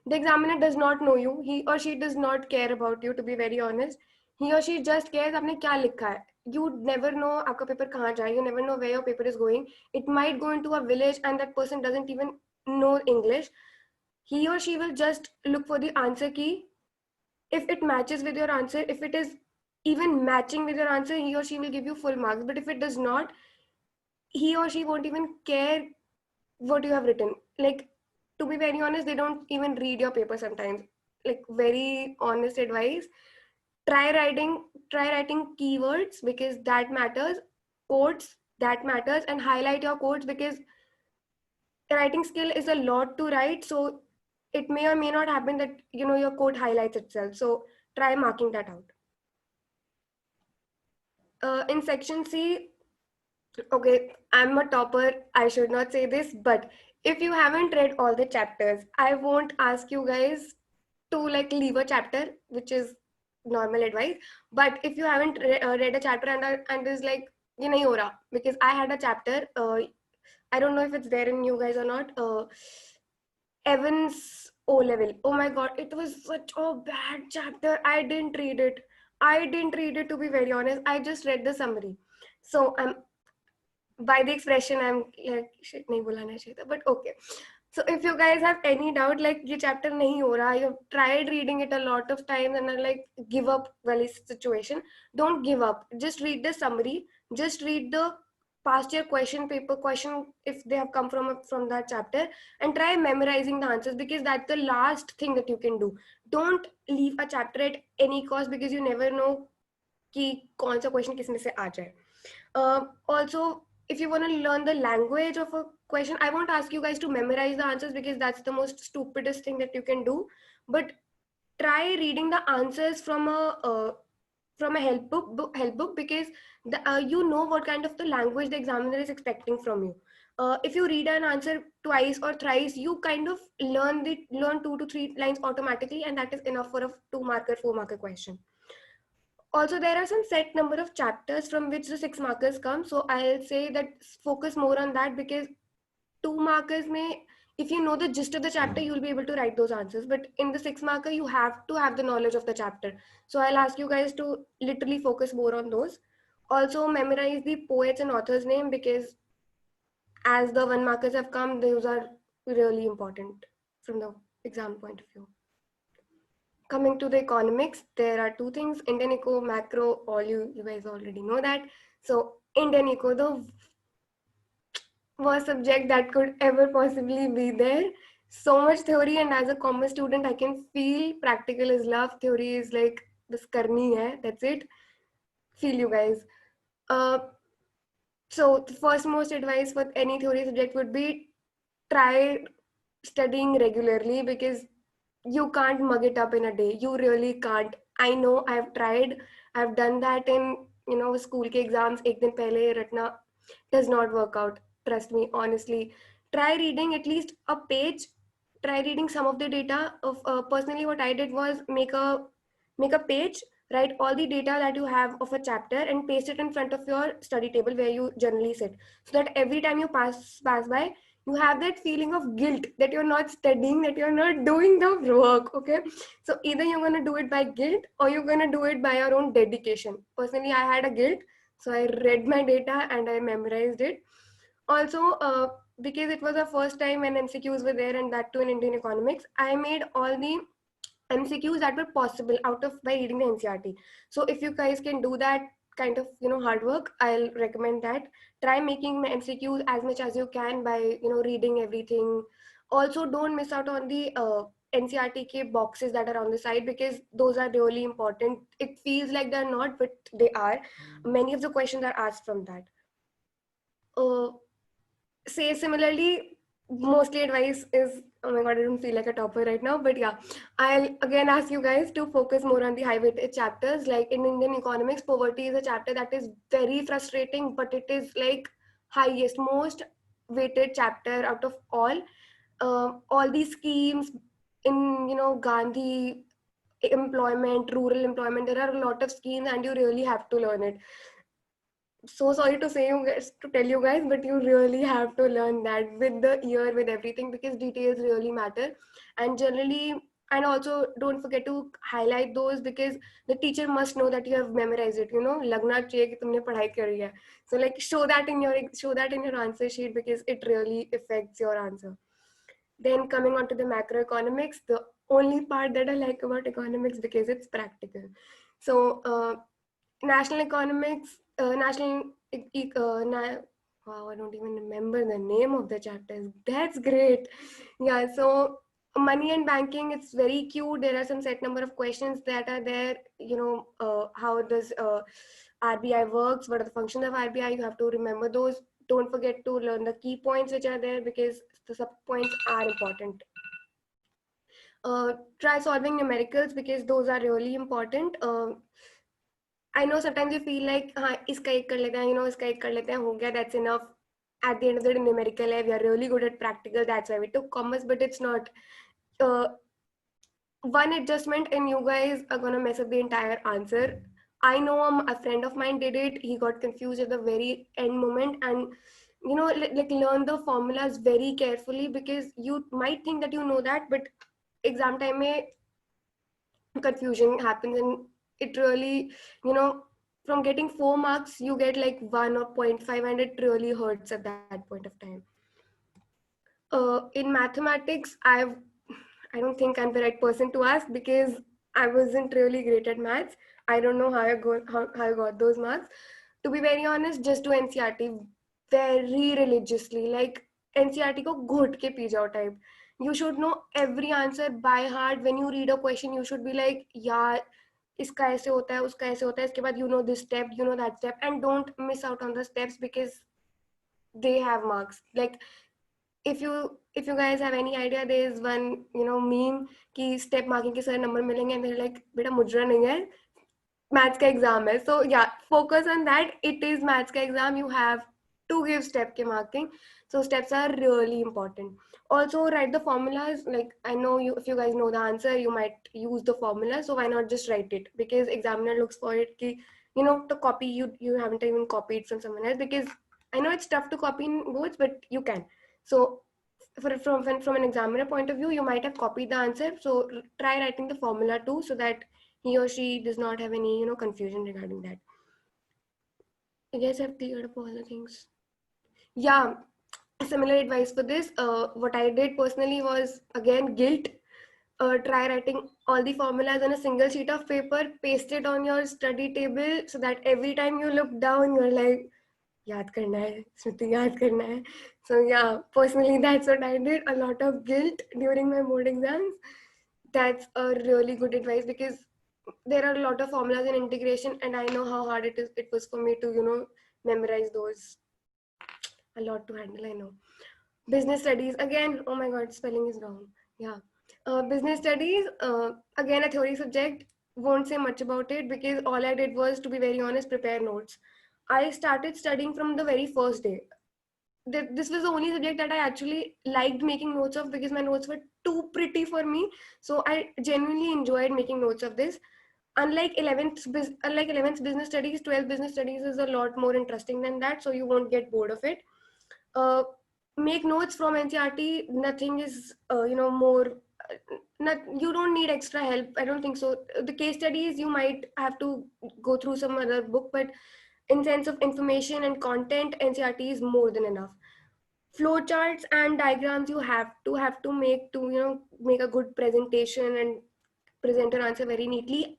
The examiner does not know you. He or she does not care about you, to be very honest. He or she just cares आपने क्या लिखा है. You never know आपका paper कहाँ जाए. You never know where your paper is going. It might go into a village and that person doesn't even know English. He or she will just look for the answer key. If it matches with your answer, if it is even matching with your answer, he or she will give you full marks. But if it does not, he or she won't even care what you have written. Like, to be very honest, they don't even read your paper sometimes. Like, very honest advice. Try writing, keywords because that matters, quotes that matters, and highlight your quotes because writing skill is a lot to write. So it may or may not happen that your quote highlights itself. So try marking that out. In section C, okay, I'm a topper. I should not say this, but if you haven't read all the chapters, I won't ask you guys to like leave a chapter, which is normal advice. But if you haven't read a chapter and is like, nahi ho raha, because I had a chapter, I don't know if it's there in you guys or not. Evans O level. Oh my god, it was such a bad chapter. I didn't read it. To be very honest. I just read the summary. So I'm by the expression I'm like shit nahi bolana chahiye tha, but okay. So if you guys have any doubt like ye chapter nahi ho raha, you've tried reading it a lot of times and are like give up well situation, don't give up. Just read the summary, just read the past year question paper question if they have come from that chapter, and try memorizing the answers because that's the last thing that you can do. Don't leave a chapter at any cost because you never know कि कौन सा question किस में से आ जाए. Also, if you want to learn the language of a question, I won't ask you guys to memorize the answers because that's the most stupidest thing that you can do. But try reading the answers from a help book because you know what kind of the language the examiner is expecting from you. If you read an answer twice or thrice, you kind of learn 2 to 3 lines automatically, and that is enough for a 2 marker 4 marker question. Also, there are some set number of chapters from which the 6 markers come. So I'll say that focus more on that because 2 markers may, if you know the gist of the chapter, you'll be able to write those answers. But in the 6 marker, you have to have the knowledge of the chapter. So I'll ask you guys to literally focus more on those. Also, memorize the poets and authors' name because as the 1 markers have come, those are really important from the exam point of view. Coming to the economics, there are 2 things, Indian eco, macro, all you guys already know that. So Indian eco, the worst subject that could ever possibly be there. So much theory, and as a commerce student, I can feel practical is love. Theory is like this karni hai, that's it. Feel you guys. So the first most advice for any theory subject would be try studying regularly because you can't mug it up in a day. You really can't. I know I've tried. I've done that in school ke exams. एक दिन पहले रटना does not work out. Trust me, honestly. Try reading at least a page. Try reading some of the data. Of personally, what I did was make a page. Write all the data that you have of a chapter and paste it in front of your study table where you generally sit, so that every time you pass by, you have that feeling of guilt that you're not studying, that you're not doing the work. Okay, so either you're going to do it by guilt or you're going to do it by your own dedication. Personally, I had a guilt, so I read my data and I memorized it. Also, because it was the first time when MCQs were there, and that too in Indian economics, I made all the MCQs that were possible out of by reading the NCRT. So if you guys can do that kind of hard work, I'll recommend that. Try making MCQs as much as you can by reading everything. Also, don't miss out on the NCERT ke boxes that are on the side, because those are really important. It feels like they're not, but they are. Many of the questions are asked from that. Say similarly, mostly advice is, oh my god, I don't feel like a topper right now, but yeah, I'll again ask you guys to focus more on the high weighted chapters. Like in Indian economics, poverty is a chapter that is very frustrating, but it is like highest, most weighted chapter out of all. All these schemes in, you know, Gandhi employment, rural employment, there are a lot of schemes and you really have to learn it. So sorry to say you guys, to tell you guys, but you really have to learn that with the year, with everything, because details really matter. And generally, and also don't forget to highlight those, because the teacher must know that you have memorized it, you know, lagna chahiye ki tumne padhai kari hai. So like show that in your answer sheet, because it really affects your answer. Then coming on to the macroeconomics, the only part that I like about economics, because it's practical. So national economics, wow, I don't even remember the name of the chapters. That's great. Yeah, so money and banking, it's very cute. There are some set number of questions that are there. You know, how does RBI works? What are the functions of RBI? You have to remember those. Don't forget to learn the key points which are there, because the sub points are important. Try solving numericals, because those are really important. I know sometimes you feel like, हाँ इसका एक कर लेते हैं, you know, इसका एक कर लेते हैं, हो गया, that's enough. At the end of the day, numerical है, we are really good at practical, that's why we took commerce, but it's not. One adjustment and you guys are gonna mess up the entire answer. I know a friend of mine did it. He got confused at the very end moment, and you know, like learn the formulas very carefully, because you might think that you know that, but exam time mein confusion happens, and it really, you know, from getting 4 marks you get like 1 or 0.5, and it really hurts at that point of time. In mathematics, I don't think I'm the right person to ask, because I wasn't really great at maths. I don't know how I got those marks. To be very honest, just do NCERT very religiously, like NCERT ko घोट के P जाओ type. You should know every answer by heart. When you read a question, you should be like, यार इसका ऐसे होता है, उसका ऐसे होता है, इसके बाद you know this step, you know that step, and don't miss out on the steps, because they have marks. Like if you guys have any idea, there is one, you know, meme कि step marking के सारे number मिलेंगे, and they're like, बेटा मुजरा नहीं है, maths का exam है. So yeah, focus on that. It is maths का exam. You have to give step के marking. So steps are really important. Also write the formulas. Like I know you, if you guys know the answer, you might use the formula. So why not just write it? Because examiner looks for it कि, you know, to copy, you haven't even copied from someone else, because I know it's tough to copy in words, but you can. So from an examiner point of view, you might have copied the answer. So try writing the formula too, so that he or she does not have any, you know, confusion regarding that. I guess I've cleared up all the things. Yeah, similar advice for this. What I did personally was, again, guilt. Try writing all the formulas on a single sheet of paper, paste it on your study table, so that every time you look down, you're like, याद करना है, स्मृति याद करना है. So yeah, personally that's what I did. A lot of guilt during my board exams. That's a really good advice, because there are a lot of formulas in integration, and I know how hard it was for me to, you know, memorize those. A lot to handle, I know. Business studies, again, oh my god, spelling is wrong. Yeah. Business studies, again, a theory subject. Won't say much about it, because all I did was, to be very honest, prepare notes. I started studying from the very first day. This was the only subject that I actually liked making notes of, because my notes were too pretty for me. So I genuinely enjoyed making notes of this. Unlike 11th business studies, 12th business studies is a lot more interesting than that, so you won't get bored of it. Make notes from NCERT. Nothing is, you know, more. You don't need extra help. I don't think so. The case studies, you might have to go through some other book, but in sense of information and content, NCERT is more than enough. Flowcharts and diagrams, you have to make to, you know, make a good presentation and present an answer very neatly.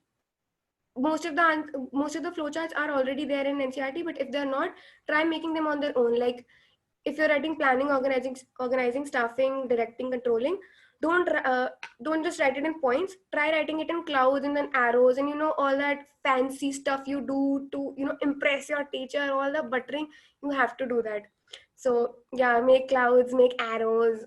Most of the flowcharts are already there in NCERT, but if they're not, try making them on their own. Like if you're writing planning, organizing, staffing, directing, controlling, don't just write it in points. Try writing it in clouds and then arrows, and all that fancy stuff you do to impress your teacher, all the buttering. You have to do that. So yeah, make clouds, make arrows,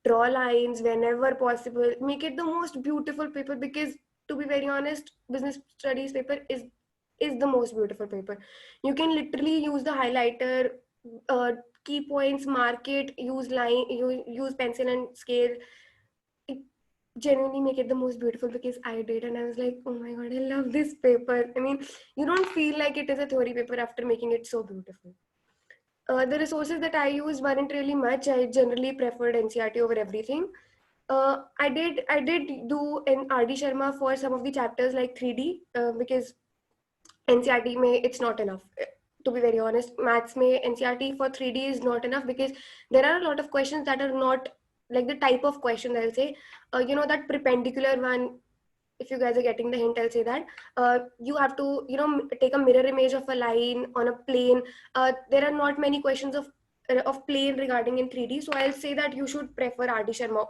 draw lines whenever possible. Make it the most beautiful paper, because to be very honest, business studies paper is the most beautiful paper. You can literally use the highlighter, uh, key points, mark it, use pencil and scale. It genuinely make it the most beautiful, because I did, and I was like, oh my god, I love this paper. I mean, you don't feel like it is a theory paper after making it so beautiful. The resources that I used weren't really much. I generally preferred NCRT over everything. I did do an RD Sharma for some of the chapters like 3D, because NCRT may it's not enough. To be very honest, maths may NCRT for 3D is not enough, because there are a lot of questions that are not like the type of question I'll say. That perpendicular one. If you guys are getting the hint, I'll say that you have to take a mirror image of a line on a plane. There are not many questions of plane regarding in 3D, so I'll say that you should prefer RD Sharma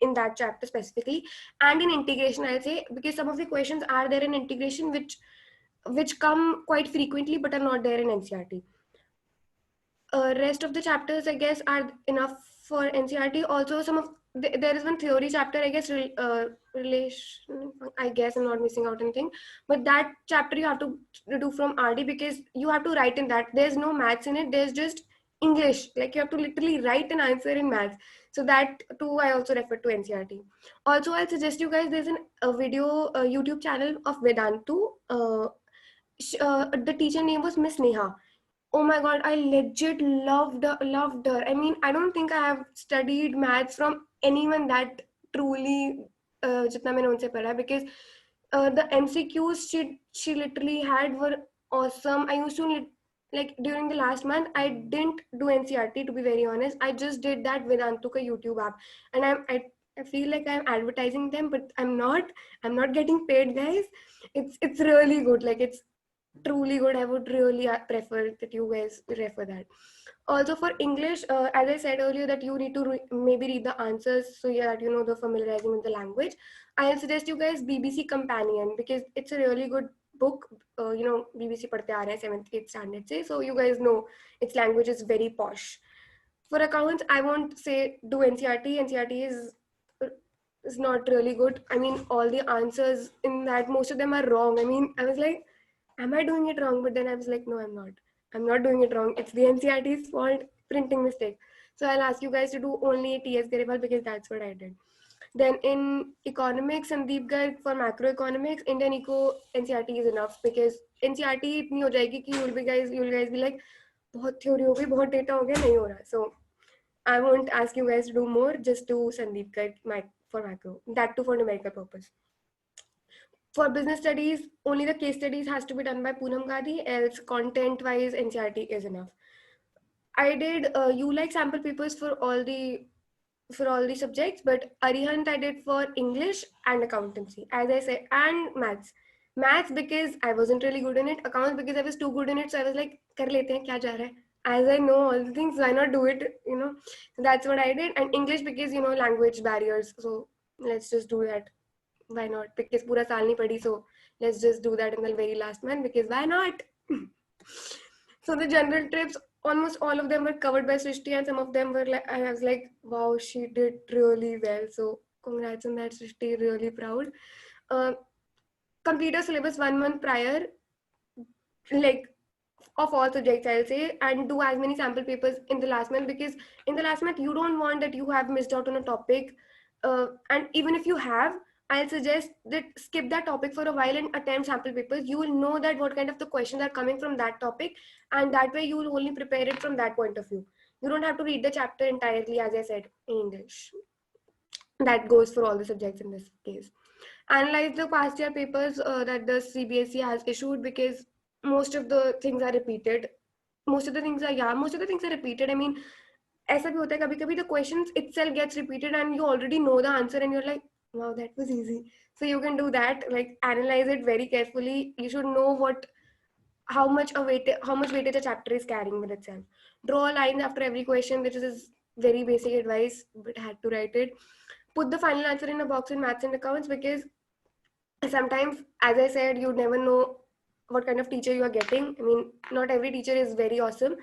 in that chapter specifically. And in integration, I'll say, because some of the questions are there in integration which come quite frequently but are not there in NCRT. Rest of the chapters, I guess, are enough for NCRT. Also, there is one theory chapter, I guess, relation. I guess I'm not missing out anything, but that chapter you have to do from RD, because you have to write in that. There's no maths in it. There's just English. Like, you have to literally write an answer in maths. So that too, I also refer to NCRT. Also, I'll suggest you guys, there's a video YouTube channel of Vedantu. The teacher name was Miss Neha. Oh my god, I legit loved her. I mean, I don't think I have studied maths from anyone that truly jitna maine unse padha, because the MCQs she literally had were awesome. I used to like during the last month, I didn't do NCRT, to be very honest. I just did that Vedantu ka YouTube app, and I feel like I'm advertising them, but I'm not. I'm not getting paid, guys. It's really good. Like, it's truly good. I would really prefer that you guys refer that. Also for English, as I said earlier, that you need to maybe read the answers, so yeah, that the familiarizing with the language. I'll suggest you guys BBC Companion, because it's a really good book. BBC padhte aa rahe hain 7th 8th standard se, so you guys know its language is very posh. For accounts, I won't say do NCRT. NCRT is not really good. I mean, all the answers in that, most of them are wrong. I mean, I was like, am I doing it wrong? But then I was like, no, I'm not. I'm not doing it wrong. It's the NCRT's fault, printing mistake. So I'll ask you guys to do only TS Garewal, because that's what I did. Then in economics, Sandeep Garg for macroeconomics, Indian Eco, NCRT is enough, because NCRT itni ho jayegi ki you'll guys be like, बहुत theory हो गई, बहुत data हो गया, नहीं हो रहा. So I won't ask you guys to do more. Just do Sandeep Garg for macro. That too for numerical purpose. For business studies, only the case studies has to be done by Poonam Gandhi, else content-wise NCRT is enough. I did you like sample papers for all the subjects, but Arihant I did for English and accountancy, as I said, and maths. Maths because I wasn't really good in it. Accounts because I was too good in it. So I was like, kar lete hain, kya ja raha hai? As I know all the things, why not do it? So that's what I did. And English because language barriers. So let's just do that. Why not? Because pura saal nahi padhi, so let's just do that in the very last month, because why not? So the general trips, almost all of them were covered by Srishti, and some of them were like, I was like, wow, she did really well. So congrats on that, Srishti, really proud. Complete your syllabus 1 month prior, like of all subjects, I'll say, and do as many sample papers in the last month, because in the last month you don't want that you have missed out on a topic, and even if you have, I'll suggest that skip that topic for a while and attempt sample papers. You will know that what kind of the questions are coming from that topic, and that way you will only prepare it from that point of view. You don't have to read the chapter entirely, as I said, in English. That goes for all the subjects in this case. Analyze the past year papers that the CBSE has issued, because most of the things are repeated. Most of the things are repeated. I mean, ऐसा भी होता है कभी-कभी the questions itself gets repeated and you already know the answer and you're like, wow, that was easy. So you can do that, like analyze it very carefully. You should know how much weightage a chapter is carrying with itself. Draw lines after every question, which is very basic advice, but I had to write it. put the final answer in a box in maths and accounts, because sometimes, as I said, you never know what kind of teacher you are getting. I mean, not every teacher is very awesome.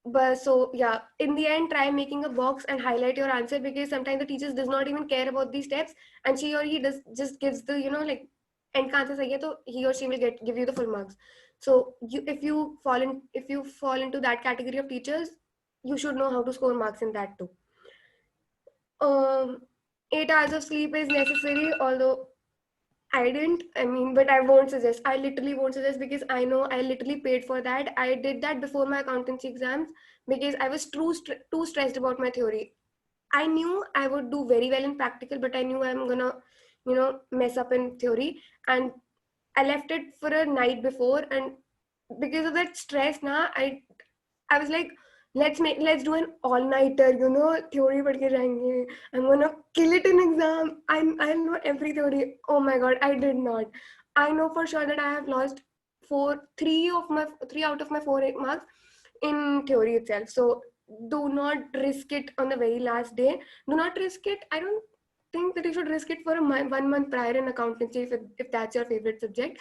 But so yeah, in the end, try making a box and highlight your answer, because sometimes the teachers does not even care about these steps, and she or he does just gives the, you know, like end ka answer sahi hai, to he or she will give you the full marks. So if you fall into that category of teachers, you should know how to score marks in that too. Um, 8 hours of sleep is necessary, although I didn't. I mean, but I won't suggest. I literally won't suggest, because I know I literally paid for that. I did that before my accountancy exams, because I was too stressed about my theory. I knew I would do very well in practical, but I knew I'm gonna, mess up in theory. And I left it for a night before, and because of that stress, now I was like, let's do an all-nighter, theory पढ़ के जाएंगे. I'm gonna kill it in exam. I know every theory. Oh my god, I did not. I know for sure that I have lost three out of my 4 marks in theory itself. So do not risk it on the very last day. Do not risk it. I don't think that you should risk it for 1 month prior in accountancy if that's your favorite subject.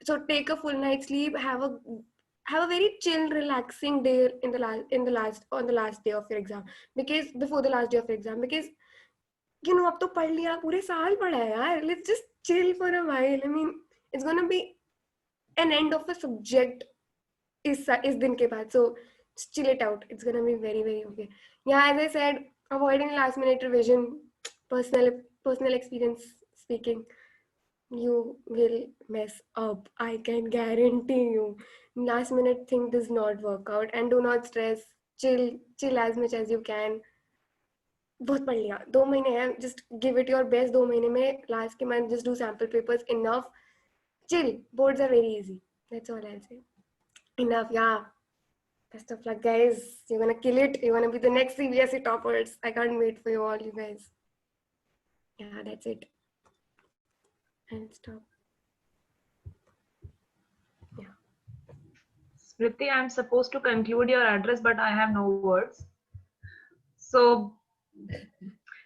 So take a full night's sleep, have a very chill, relaxing day on the last day of your exam, because before the last day of your exam, because अब तो पढ़ लिया, पूरे साल पढ़ा है यार. Let's just chill for a while. I mean, it's gonna be an end of a subject is दिन के बाद. So just chill it out. It's gonna be very, very okay. Yeah, as I said, avoiding last minute revision, personal experience speaking, you will mess up. I can guarantee you. Last minute thing does not work out, and do not stress. Chill as much as you can. बहुत पढ़ लिया, 2 महीने हैं, just give it your best. 2 महीने में last के month just do sample papers, enough. Chill, boards are very easy. That's all I'll say. Enough, yeah. Best of luck, guys. You're gonna kill it. You're gonna be the next CBSE toppers. I can't wait for you all, you guys. Yeah, that's it. And stop. Smriti, I'm supposed to conclude your address, but I have no words. So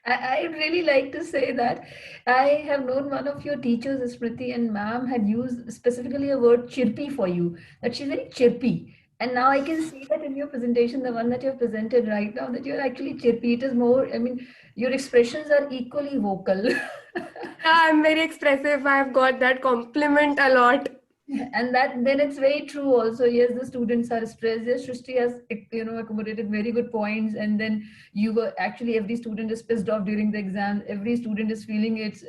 I'd really like to say that I have known one of your teachers, Smriti, and ma'am had used specifically a word chirpy for you, that she's very chirpy. And now I can see that in your presentation, the one that you have presented right now, that you're actually chirpy. It is more, I mean, your expressions are equally vocal. Yeah, I'm very expressive. I've got that compliment a lot. And that then it's very true also. Yes, the students are stressed. Yes, Shrishti has accommodated very good points. And then you were actually, every student is pissed off during the exam. Every student is feeling it's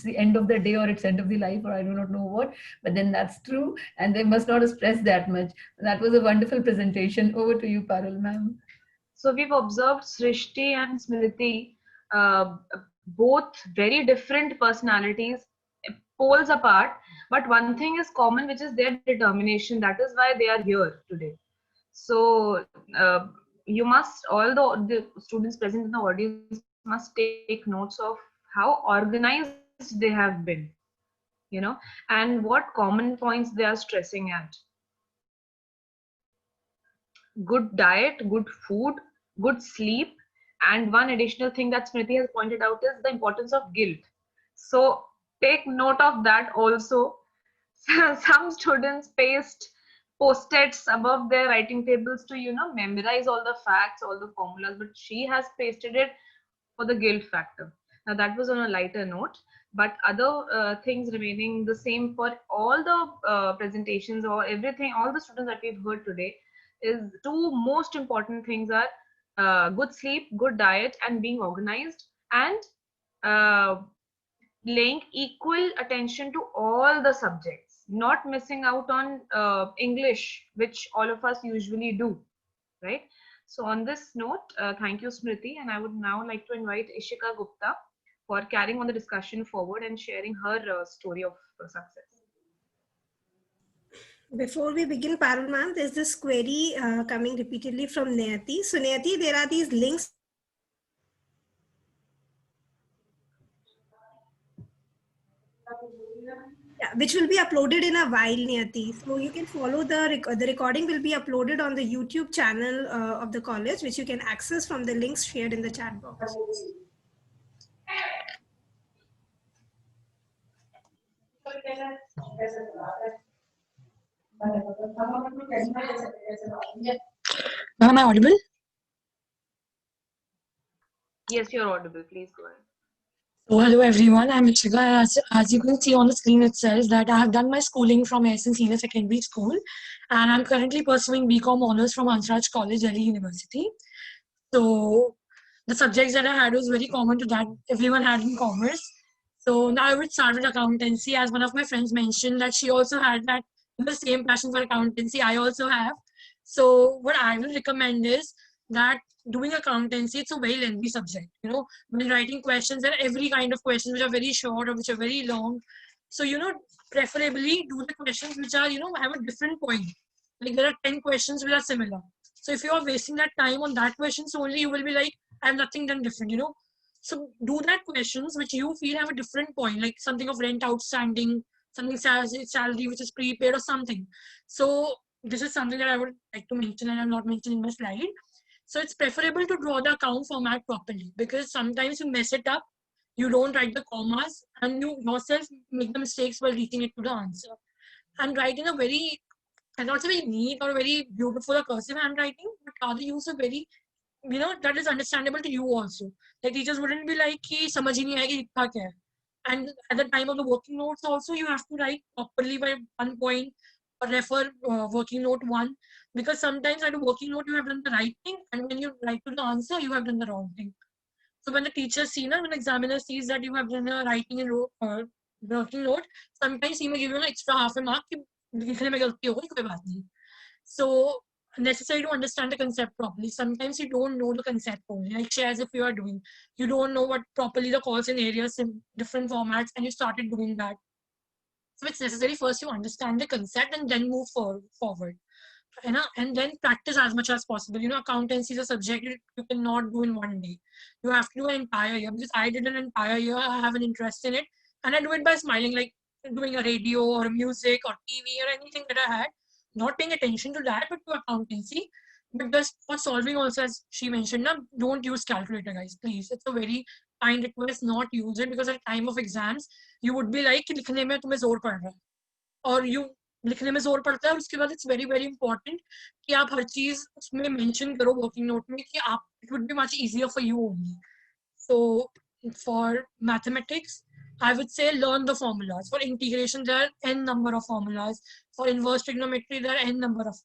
the end of the day, or it's end of the life, or I do not know what. But then that's true, and they must not stress that much. That was a wonderful presentation. Over to you, Parul ma'am. So we've observed Srishti and Smriti, both very different personalities, poles apart, but one thing is common, which is their determination. That is why they are here today. So you must, all the students present in the audience must take notes of how organized they have been, and what common points they are stressing at. Good diet, good food, good sleep, and one additional thing that Smriti has pointed out is the importance of guilt. So take note of that also. Some students paste post-its above their writing tables to memorize all the facts, all the formulas, but she has pasted it for the guilt factor. Now that was on a lighter note, but other things remaining the same for all the presentations or everything, all the students that we've heard today, is two most important things are good sleep, good diet, and being organized, and laying equal attention to all the subjects, not missing out on English, which all of us usually do, right? So on this note, thank you, Smriti, and I would now like to invite Ishika Gupta for carrying on the discussion forward and sharing her story of success. Before we begin, Parul ma'am, there's this query coming repeatedly from Nayati. So Nayati, there are these links which will be uploaded in a while, Nayati. So you can follow the recording will be uploaded on the YouTube channel of the college, which you can access from the links shared in the chat box. Now am I audible? Yes, you're audible. Please go ahead. So hello everyone, I'm Ishika. As you can see on the screen, it says that I have done my schooling from ASN Senior Secondary School, and I'm currently pursuing BCom Honors from Ansraj College, Delhi University. So the subjects that I had was very common to that everyone had in commerce. So now I would start with accountancy, as one of my friends mentioned that she also had that the same passion for accountancy. I also have. So what I will recommend is that doing accountancy, it's a very lengthy subject. You know, when writing questions, there are every kind of questions which are very short or which are very long. So preferably do the questions which are have a different point. Like there are 10 questions which are similar. So if you are wasting that time on that questions only, you will be like, I have nothing done different. So do that questions which you feel have a different point, like something of rent outstanding, something salary which is prepaid or something. So this is something that I would like to mention and I'm not mentioning in my slide. So it's preferable to draw the account format properly, because sometimes you mess it up, you don't write the commas, and you yourself make the mistakes while reaching it to the answer. And write in a very, and not very neat or very beautiful or cursive handwriting, but rather use a very, that is understandable to you also. Like teachers wouldn't be like कि समझ ही नहीं आएगी लिखा क्या है. And at the time of the working notes also, you have to write properly by one point or refer working note one, because sometimes at a working note you have done the right thing, and when you write to the answer you have done the wrong thing. So when the teacher sees, when the examiner sees that you have done a writing and working note, sometimes he may give you an extra half a mark कि लिखने में गलती हो गई, कोई बात नहीं. So necessary to understand the concept properly. Sometimes you don't know the concept only, like shares if you are doing. You don't know what properly the calls in areas in different formats, and you started doing that. So it's necessary first you understand the concept and then move forward. And then practice as much as possible. Accountancy is a subject you cannot do in one day. You have to do an entire year, because I did an entire year. I have an interest in it, and I do it by smiling, like doing a radio or music or TV or anything that I had, not paying attention to that, but to accountancy. But just for solving also, as she mentioned, don't use calculator, guys, please. It's a very kind request, not use it, because at time of exams you would be like कि लिखने में तुम्हें जोर पड़ रहा है, और you लिखने में जोर पड़ता है, और उसके बाद it's very very important कि आप हर चीज उसमें mention करो working note में कि आप, it would be much easier for you only. So for mathematics, I would say learn the formulas. For integration, there are n number of formulas. For inverse trigonometry, there are n number of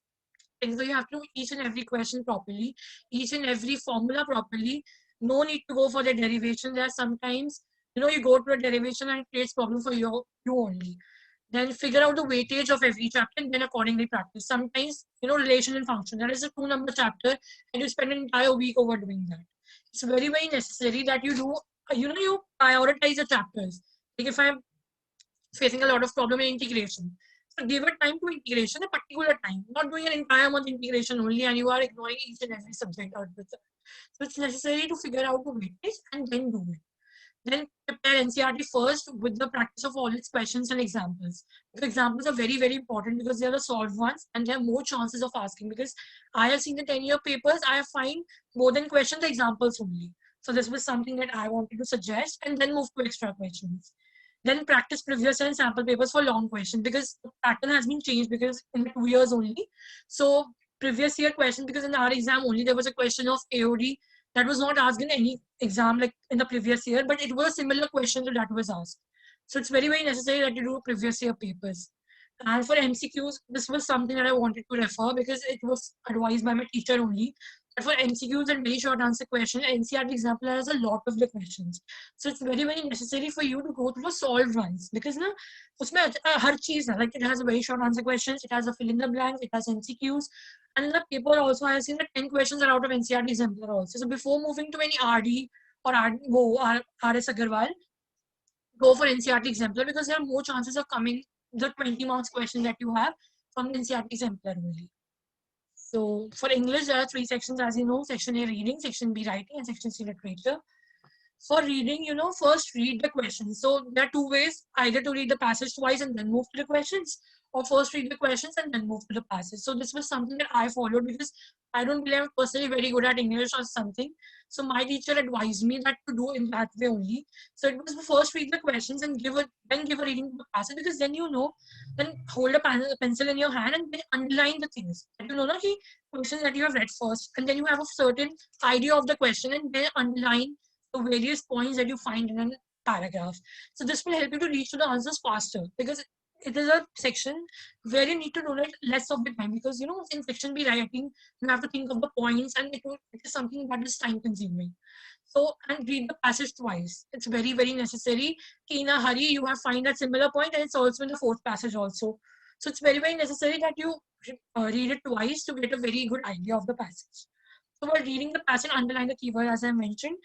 things. So you have to do each and every question properly, each and every formula properly. No need to go for the derivation. There are sometimes, you go to a derivation and it creates problem for you only. Then figure out the weightage of every chapter and then accordingly practice. Sometimes, relation and function, that is a 2-number chapter and you spend an entire week over doing that. It's very, very necessary that you do, you prioritize the chapters. Like if I'm facing a lot of problem in integration, so give a time to integration, a particular time, not doing an entire month integration only, and you are ignoring each and every subject out with it. So it's necessary to figure out the weightage and then do it. Then prepare NCERT first with the practice of all its questions and examples. The examples are very, very important because they are the solved ones and they have more chances of asking. Because I have seen the 10-year papers, I find more than questions, examples only. So this was something that I wanted to suggest, and then move to extra questions. Then practice previous and sample papers for long questions, because the pattern has been changed because in the 2 years only. So previous year questions, because in our exam only there was a question of AOD that was not asked in any exam like in the previous year, but it was a similar question to that was asked. So it's very, very necessary that you do previous year papers. And for MCQs, this was something that I wanted to refer because it was advised by my teacher only. But for MCQs and very short answer questions, NCERT example has a lot of the questions. So it's very, very necessary for you to go through the solved ones, because na, usme har cheez hai, like it has a very short answer questions, it has a fill in the blanks, it has MCQs, and in the paper also I have seen that 10 questions are out of NCERT exemplar also. So before moving to any RD or RS Agarwal, go for NCERT exemplar, because there are more chances of coming the 20 marks question that you have from the NCERT exemplar only. So for English, there are 3 sections, as you know: section A reading, section B writing, and section C literature. for reading, first read the questions. So there are two ways, either to read the passage twice and then move to the questions, or first read the questions and then move to the passage. So this was something that I followed because I don't believe I'm personally very good at English or something. So my teacher advised me that to do in that way only. So it was first read the questions and then give a reading to the passage, because then then hold a pencil in your hand and then underline the things. And the questions that you have read first, and then you have a certain idea of the question and then underline the various points that you find in a paragraph. So this will help you to reach to the answers faster, because it is a section where you need to know less of the time, because in section B writing you have to think of the points, and it is something that is time consuming. So, and read the passage twice. It's very, very necessary. In a hurry, you have find a similar point, and it's also in the fourth passage also. So it's very, very necessary that you read it twice to get a very good idea of the passage. So while reading the passage, underline the keyword as I mentioned,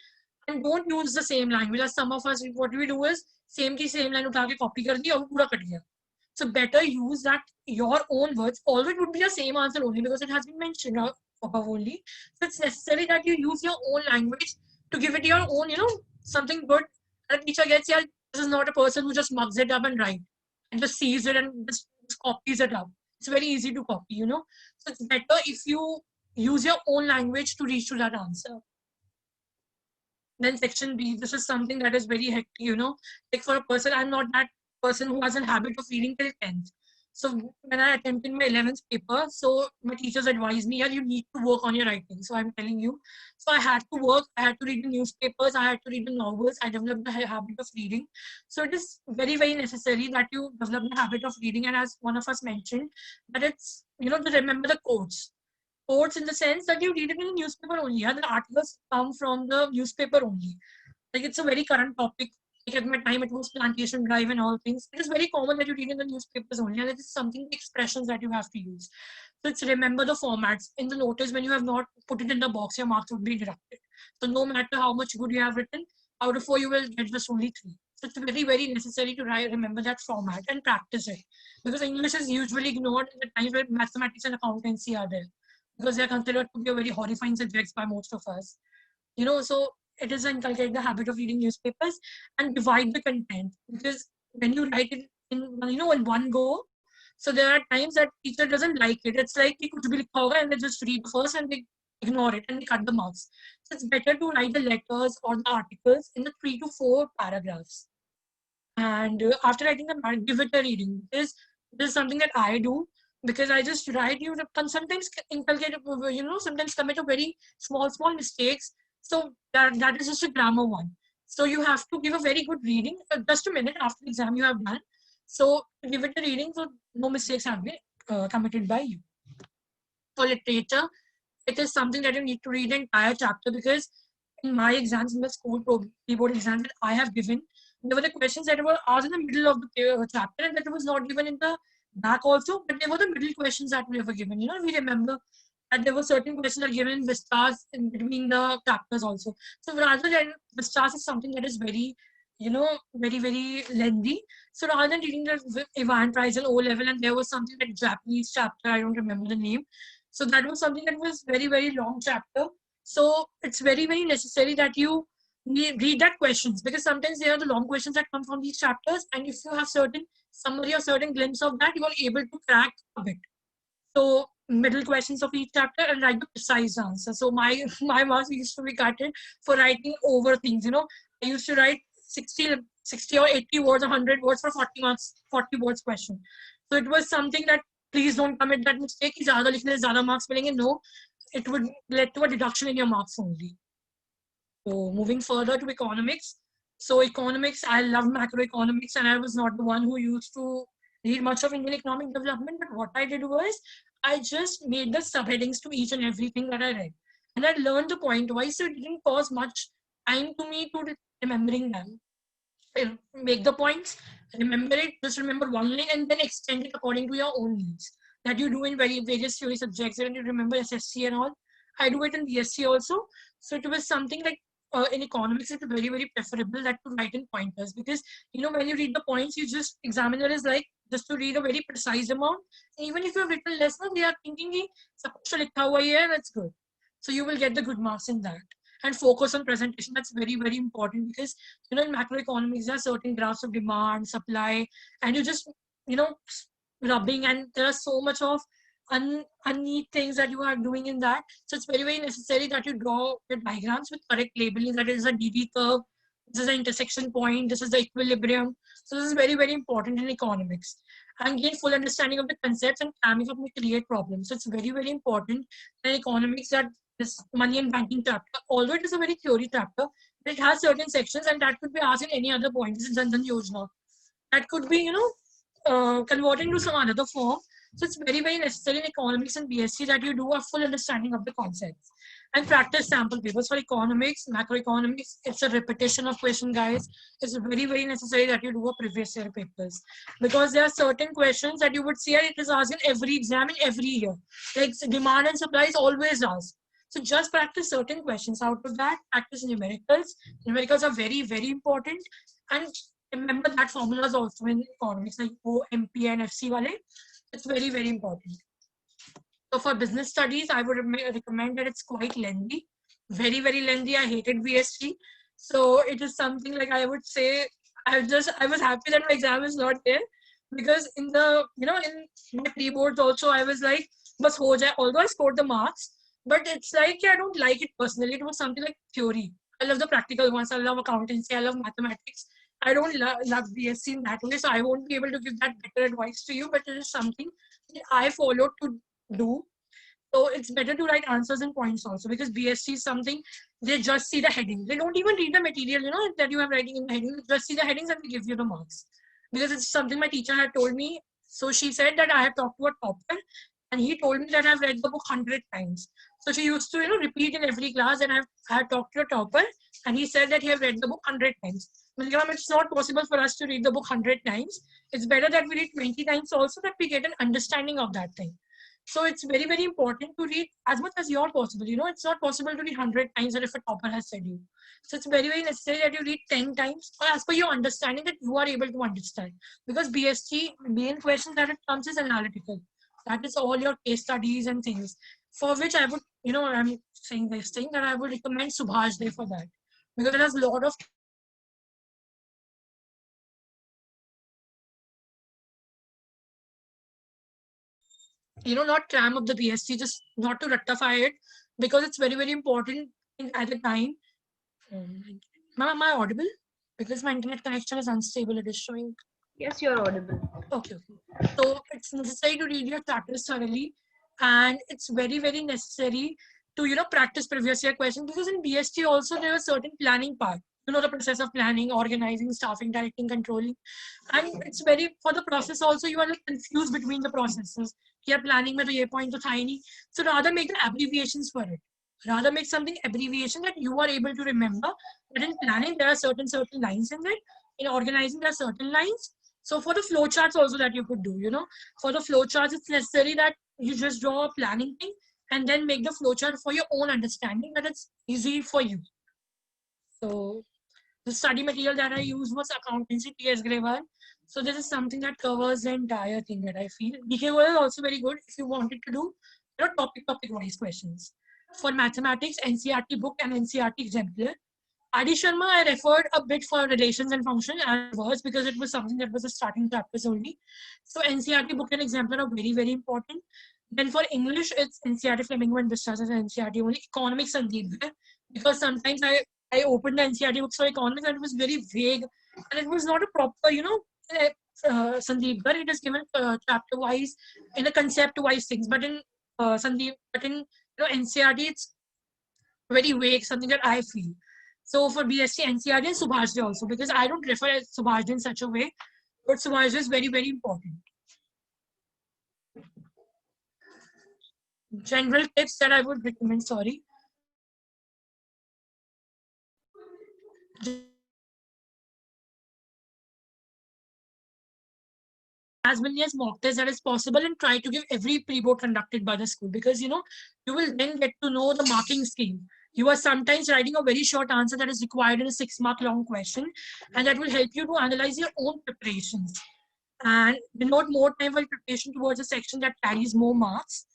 and don't use the same language. As some of us, what we do is same line उठा के copy कर दिया और पूरा cut गया. So better use that your own words. Although it would be the same answer only because it has been mentioned above only. So it's necessary that you use your own language to give it your own, something good. And the teacher gets, yeah, this is not a person who just mugs it up and write and just sees it and just copies it up. It's very easy to copy, So it's better if you use your own language to reach to that answer. Then section B, this is something that is very hectic, like for a person, I'm not that person who has a habit of reading till 10th. So when I attempted my 11th paper, so my teachers advised me, yeah, you need to work on your writing. So I'm telling you, so I had to work, I had to read the newspapers, I had to read the novels, I developed the habit of reading. So it is very, very necessary that you develop the habit of reading. And as one of us mentioned, that it's, to remember the quotes. Quotes in the sense that you read it in the newspaper only. Yeah? The articles come from the newspaper only. Like it's a very current topic. Like at my time, it was plantation drive and all things. It is very common that you read in the newspapers only, and it is something, the expressions that you have to use. So it's remember the formats. In the notice, when you have not put it in the box, your marks would be deducted. So no matter how much good you have written, out of 4 you will get just only 3. So it's very, very necessary to remember that format and practice it. Because English is usually ignored in the times where mathematics and accountancy are there. Because they are considered to be a very horrifying subjects by most of us. So it is inculcate the habit of reading newspapers and divide the content, because when you write it in one go, so there are times that teacher doesn't like it. It's like kuch bhi likha hoga and they just read first and they ignore it and they cut the marks. So it's better to write the letters or the articles in the 3 to 4 paragraphs. And after writing them, give it a reading. This is something that I do, because I just write, you can sometimes inculcate, sometimes commit a very small mistakes. So that is just a grammar one. So you have to give a very good reading. Just a minute after the exam you have done. So give it a reading so no mistakes have been committed by you. For literature, it is something that you need to read the entire chapter, because in my exams, in the school board exams that I have given, there were the questions that were asked in the middle of the chapter, and that was not given in the back also, but they were the middle questions that we were given. We remember that there were certain questions that are given in vistas in between the chapters also. So rather than vistas is something that is very, very, very lengthy. So rather than reading the Ivan Prize and O level, and there was something like Japanese chapter, I don't remember the name. So that was something that was very, very long chapter. So it's very, very necessary that you read that questions, because sometimes there are the long questions that come from these chapters, and if you have certain summary or certain glimpse of that, you are able to crack a bit. So middle questions of each chapter and write the precise answer. So my marks used to be cutted for writing over things. I used to write 60 or 80 words, 100 words for 40 marks, 40 words question. So it was something that, please don't commit that mistake. Zyada likhne se zyada marks milenge. No, it would lead to a deduction in your marks only. So moving further to economics. So economics, I love macroeconomics, and I was not the one who used to read much of Indian economic development. But what I did was, I just made the subheadings to each and everything that I read. And I learned the point wise, so it didn't cause much time to me to remembering them. I make the points, remember it, just remember one line, and then extend it according to your own needs. That you do in various theory subjects, and you remember SSC and all. I do it in BSc also. So it was something like, in economics, it's very, very preferable that to write in pointers, because when you read the points, you just, examiner is like just to read a very precise amount. Even if you have written less, they are thinking, that's good. So you will get the good marks in that. and focus on presentation. That's very, very important because, you know, in macroeconomics, there are certain graphs of demand, supply, and you just, you know, rubbing, and there are so much of unneat things that you are doing in that. So it's very, very necessary that you draw the diagrams with correct labeling. That is a DD curve, this is the intersection point, this is the equilibrium. So this is very, very important in economics. And gain full understanding of the concepts, and cramming up may create problems. So it's very, very important in economics that this money and banking chapter, although it is a very theory chapter, it has certain sections, and that could be asked in any other point. This is Jan Dhan Yojana. That could be, you know, converting to some another form. So it's very, very necessary in economics and BSc that you do a full understanding of the concepts and practice sample papers. For economics, macroeconomics, it's a repetition of question, guys. It's very, very necessary that you do a previous year papers, because there are certain questions that you would see and it is asked in every exam in every year. Like demand and supply is always asked. So just practice certain questions. Out of that, practice numericals. Numericals are very, very important. And remember that formulas also in economics, like O, MP, and FC wale. It's very, very important. So for business studies, I would recommend that it's quite lengthy, very, very lengthy. I hated BSc. So it is something like, I would say, I was happy that my exam is not there, because in the, you know, in my pre-boards also, I was like, bas ho jaye, although I scored the marks, but it's like, I don't like it personally. It was something like theory. I love the practical ones. I love accountancy. I love mathematics. I don't love BSc in that way, so I won't be able to give that better advice to you, but it is something that I followed to do. So it's better to write answers and points also, because BSc is something, they just see the heading. They don't even read the material, you know, that you have writing in the heading. They just see the headings and they give you the marks. Because it's something my teacher had told me. So she said that I have talked to a topper, and he told me that I've read the book 100 times. So she used to, you know, repeat in every class, and I had talked to a topper, and he said that he have read the book 100 times. It's not possible for us to read the book 100 times. It's better that we read 20 times also, that we get an understanding of that thing. So it's very, very important to read as much as you're possible. You know, it's not possible to read 100 times or if a topper has said you. So it's very, very necessary that you read 10 times or as per your understanding, that you are able to understand. Because BSc, main question that it comes is analytical. That is all your case studies and things, for which I would, you know, I'm saying this thing, that I would recommend Subhash Day for that. Because it has a lot of not cram up the BSc, just not to rectify it, because it's very, very important at the time. Ma'am, am I audible? Because my internet connection is unstable, it is showing. Yes, you're audible. Okay. So it's necessary to read your chapters thoroughly, and it's very, very necessary to, practice previous year questions, because in BSc also there was certain planning part. The process of planning, organizing, staffing, directing, controlling. And it's very, for the process also, you are confused between the processes. You're planning with a point to tiny. So rather make the abbreviations for it. Rather make something abbreviation that you are able to remember. But in planning, there are certain lines in it. In organizing, there are certain lines. So for the flowcharts also that you could do, for the flowcharts, it's necessary that you just draw a planning thing and then make the flowchart for your own understanding, that it's easy for you. So the study material that I used was Accountancy, T.S. Grewal. So this is something that covers the entire thing that I feel. DK is also very good if you wanted to do topic-wise questions. For mathematics, NCERT book and NCERT exemplar. Adi Sharma, I referred a bit for relations and function and words, because it was something that was a starting chapters only. So NCERT book and exemplar are very, very important. Then for English, it's NCERT Fleming and Vistas as NCERT only. Economics and Sandeep, because sometimes I opened the NCERT books for economics and it was very vague, and it was not a proper, Sandeep. It is given chapter wise in a concept wise things, but in Sandeep, NCERT, it's very vague, something that I feel. So for BSc, NCERT and Subhash Day also, because I don't refer to Subhash Day in such a way, but Subhash Day is very, very important. General tips that I would recommend, as many as mock tests that is possible, and try to give every pre-board conducted by the school, because you will then get to know the marking scheme. You are sometimes writing a very short answer that is required in a 6-mark long question, and that will help you to analyze your own preparations and devote more time for preparation towards a section that carries more marks.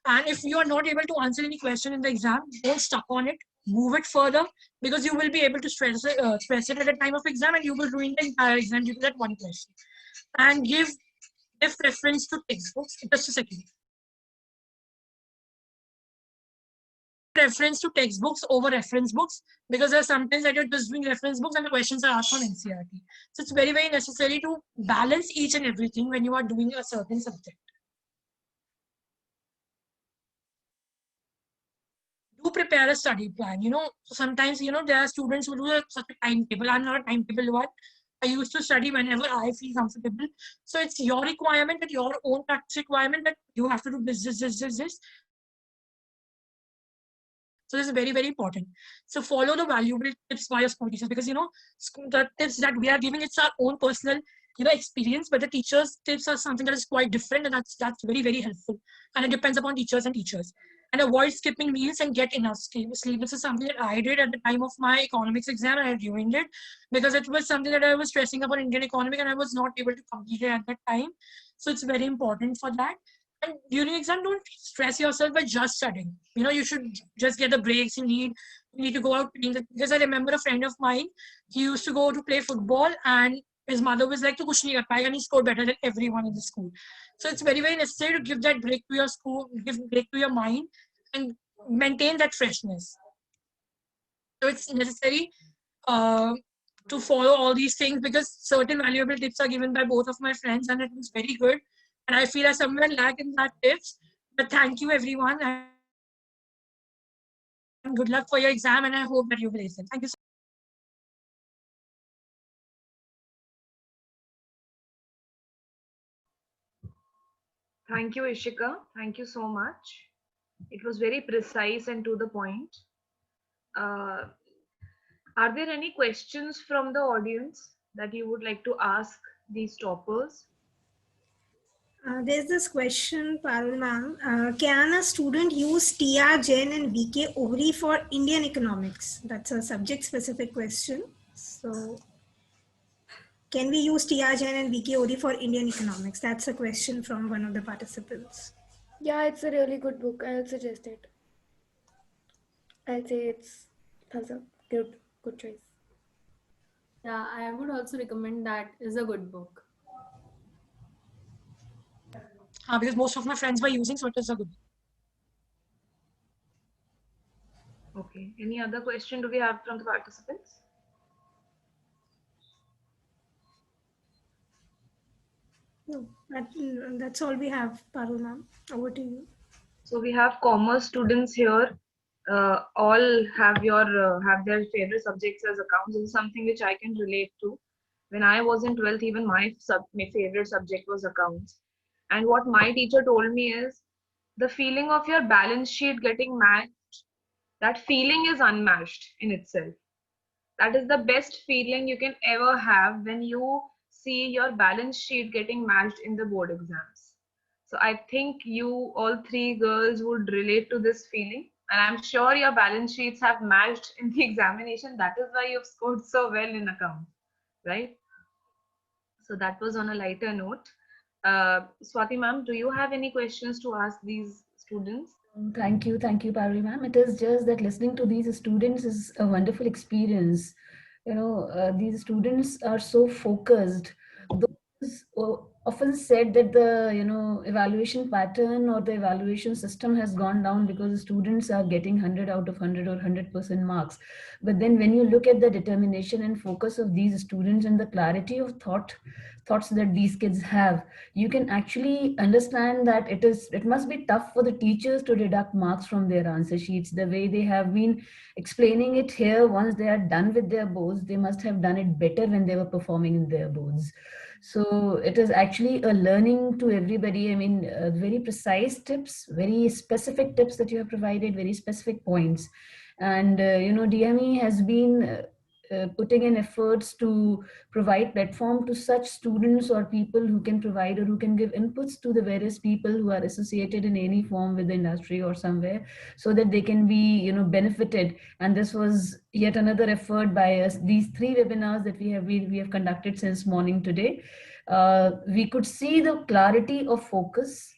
And if you are not able to answer any question in the exam, don't stuck on it. move it further, because you will be able to stress it at the time of exam, and you will ruin the entire exam due to that one question. And give preference to textbooks. Just a second. Reference to textbooks over reference books, because there are sometimes that you're just doing reference books and the questions are asked on NCERT. So it's very, very necessary to balance each and everything when you are doing a certain subject. Do prepare a study plan. Sometimes, there are students who do such a timetable. I'm not a timetable one. I used to study whenever I feel comfortable. So it's your requirement, that your own practice requirement, that you have to do this. So this is very, very important. So follow the valuable tips by your school teachers, because the tips that we are giving, it's our own personal experience, but the teachers' tips are something that is quite different, and that's very, very helpful. And it depends upon teachers and teachers. And avoid skipping meals and get enough sleep. This is something that I did at the time of my economics exam, and I ruined it because it was something that I was stressing about Indian economic, and I was not able to complete it at that time. So it's very important for that. And during exam, don't stress yourself by just studying. You should just get the breaks you need. You need to go out playing. Because I remember a friend of mine, he used to go to play football, and his mother was like, "Tu kuch nahi kar payega," and he scored better than everyone in the school. So it's very, very necessary to give that break to your school, give break to your mind, and maintain that freshness. So it's necessary to follow all these things, because certain valuable tips are given by both of my friends, and it was very good. And I feel I somewhere lack in that tips. But thank you, everyone. And good luck for your exam. And I hope that you will ace it. Thank you so much. Thank you, Ishika. Thank you so much. It was very precise and to the point. Are there any questions from the audience that you would like to ask these toppers? There's this question, Parul ma'am. Can a student use TR Jain and VK Ohri for Indian economics? That's a subject-specific question. So, can we use TR Jain and VK Ohri for Indian economics? That's a question from one of the participants. Yeah, it's a really good book. I'll suggest it. I'll say it's thumbs up. Good choice. Yeah, I would also recommend that. Is a good book. because most of my friends were using, so it is a good. Okay. Any other question do we have from the participants? No, that's all we have, Parul ma'am. Over to you. So we have commerce students here. All have their favorite subjects as accounts. This is something which I can relate to. When I was in 12th, even my favorite subject was accounts. And what my teacher told me is, the feeling of your balance sheet getting matched, that feeling is unmatched in itself. That is the best feeling you can ever have when you see your balance sheet getting matched in the board exams. So I think you all three girls would relate to this feeling. And I'm sure your balance sheets have matched in the examination. That is why you've scored so well in accounts, right? So that was on a lighter note. Swati ma'am, do you have any questions to ask these students? Thank you, Parul ma'am. It is just that listening to these students is a wonderful experience. These students are so focused. Those often said that the evaluation pattern or the evaluation system has gone down because the students are getting 100 out of 100 or 100% marks. But then when you look at the determination and focus of these students and the clarity of thoughts that these kids have, you can actually understand that it must be tough for the teachers to deduct marks from their answer sheets. The way they have been explaining it here, once they are done with their boards, they must have done it better when they were performing in their boards. So it is actually a learning to everybody. I mean, very precise tips, very specific tips that you have provided, very specific points. And, DME has been putting in efforts to provide platform to such students or people who can provide or who can give inputs to the various people who are associated in any form with the industry or somewhere, so that they can be benefited. And this was yet another effort by us. These 3 webinars that we have conducted since morning today, we could see the clarity of focus,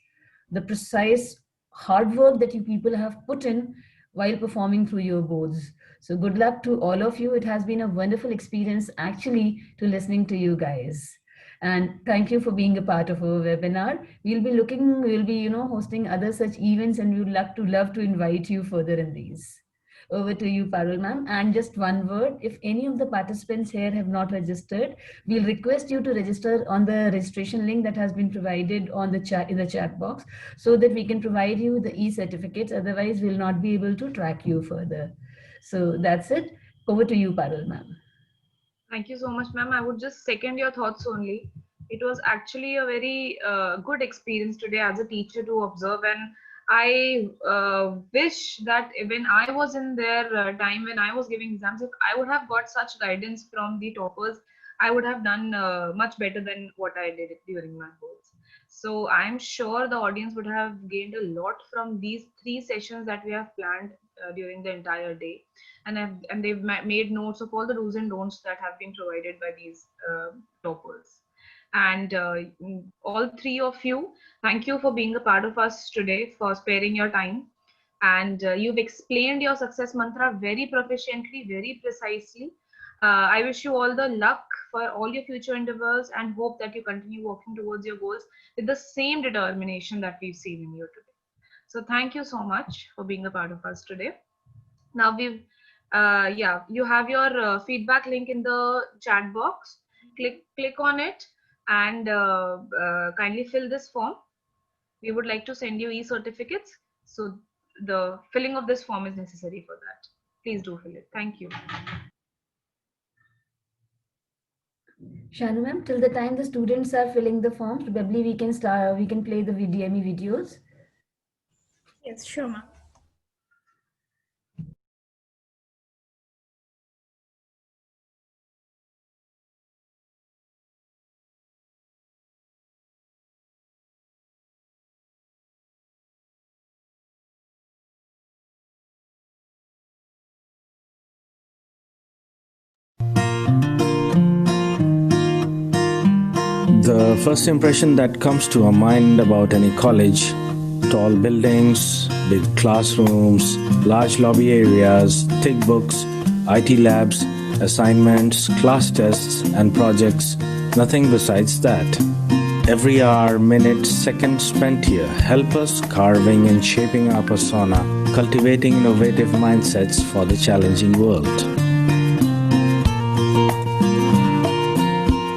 the precise hard work that you people have put in while performing through your boards. So good luck to all of you. It has been a wonderful experience actually to listening to you guys. And thank you for being a part of our webinar. We'll be, hosting other such events, and we would love to invite you further in these. Over to you, Parul ma'am. And just one word, if any of the participants here have not registered, we'll request you to register on the registration link that has been provided on the chat in the chat box, so that we can provide you the e-certificates. Otherwise, we'll not be able to track you further. So that's it. Over to you, Parul ma'am. Thank you so much, ma'am. I would just second your thoughts only. It was actually a very good experience today as a teacher to observe, and I wish that when I was in their time when I was giving exams, if I would have got such guidance from the toppers, I would have done much better than what I did during my boards. So I'm sure the audience would have gained a lot from these 3 sessions that we have planned during the entire day, and they've made notes of all the do's and don'ts that have been provided by these toppers. And all 3 of you, thank you for being a part of us today, for sparing your time. And you've explained your success mantra very proficiently, very precisely. I wish you all the luck for all your future endeavors, and hope that you continue working towards your goals with the same determination that we've seen in you today. So thank you so much for being a part of us today. Now yeah, you have your feedback link in the chat box. Click on it, and kindly fill this form. We would like to send you e-certificates, so the filling of this form is necessary for that. Please do fill it. Thank you. Shanu ma'am, till the time the students are filling the forms, probably we can play the VDME videos. Yes, sure, ma'am. The first impression that comes to our mind about any college: tall buildings, big classrooms, large lobby areas, thick books, IT labs, assignments, class tests, and projects. Nothing besides that. Every hour, minute, second spent here help us carving and shaping our persona, cultivating innovative mindsets for the challenging world.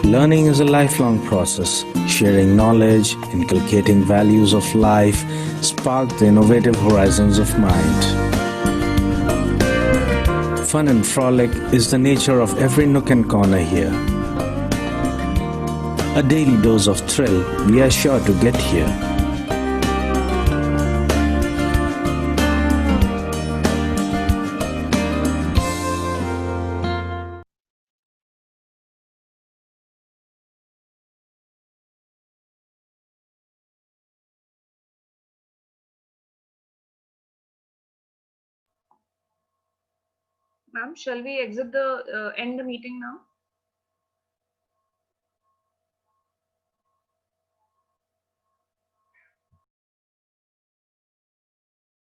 Learning is a lifelong process. Sharing knowledge, inculcating values of life, spark the innovative horizons of mind. Fun and frolic is the nature of every nook and corner here. A daily dose of thrill we are sure to get here. Ma'am, shall we exit the end the meeting now?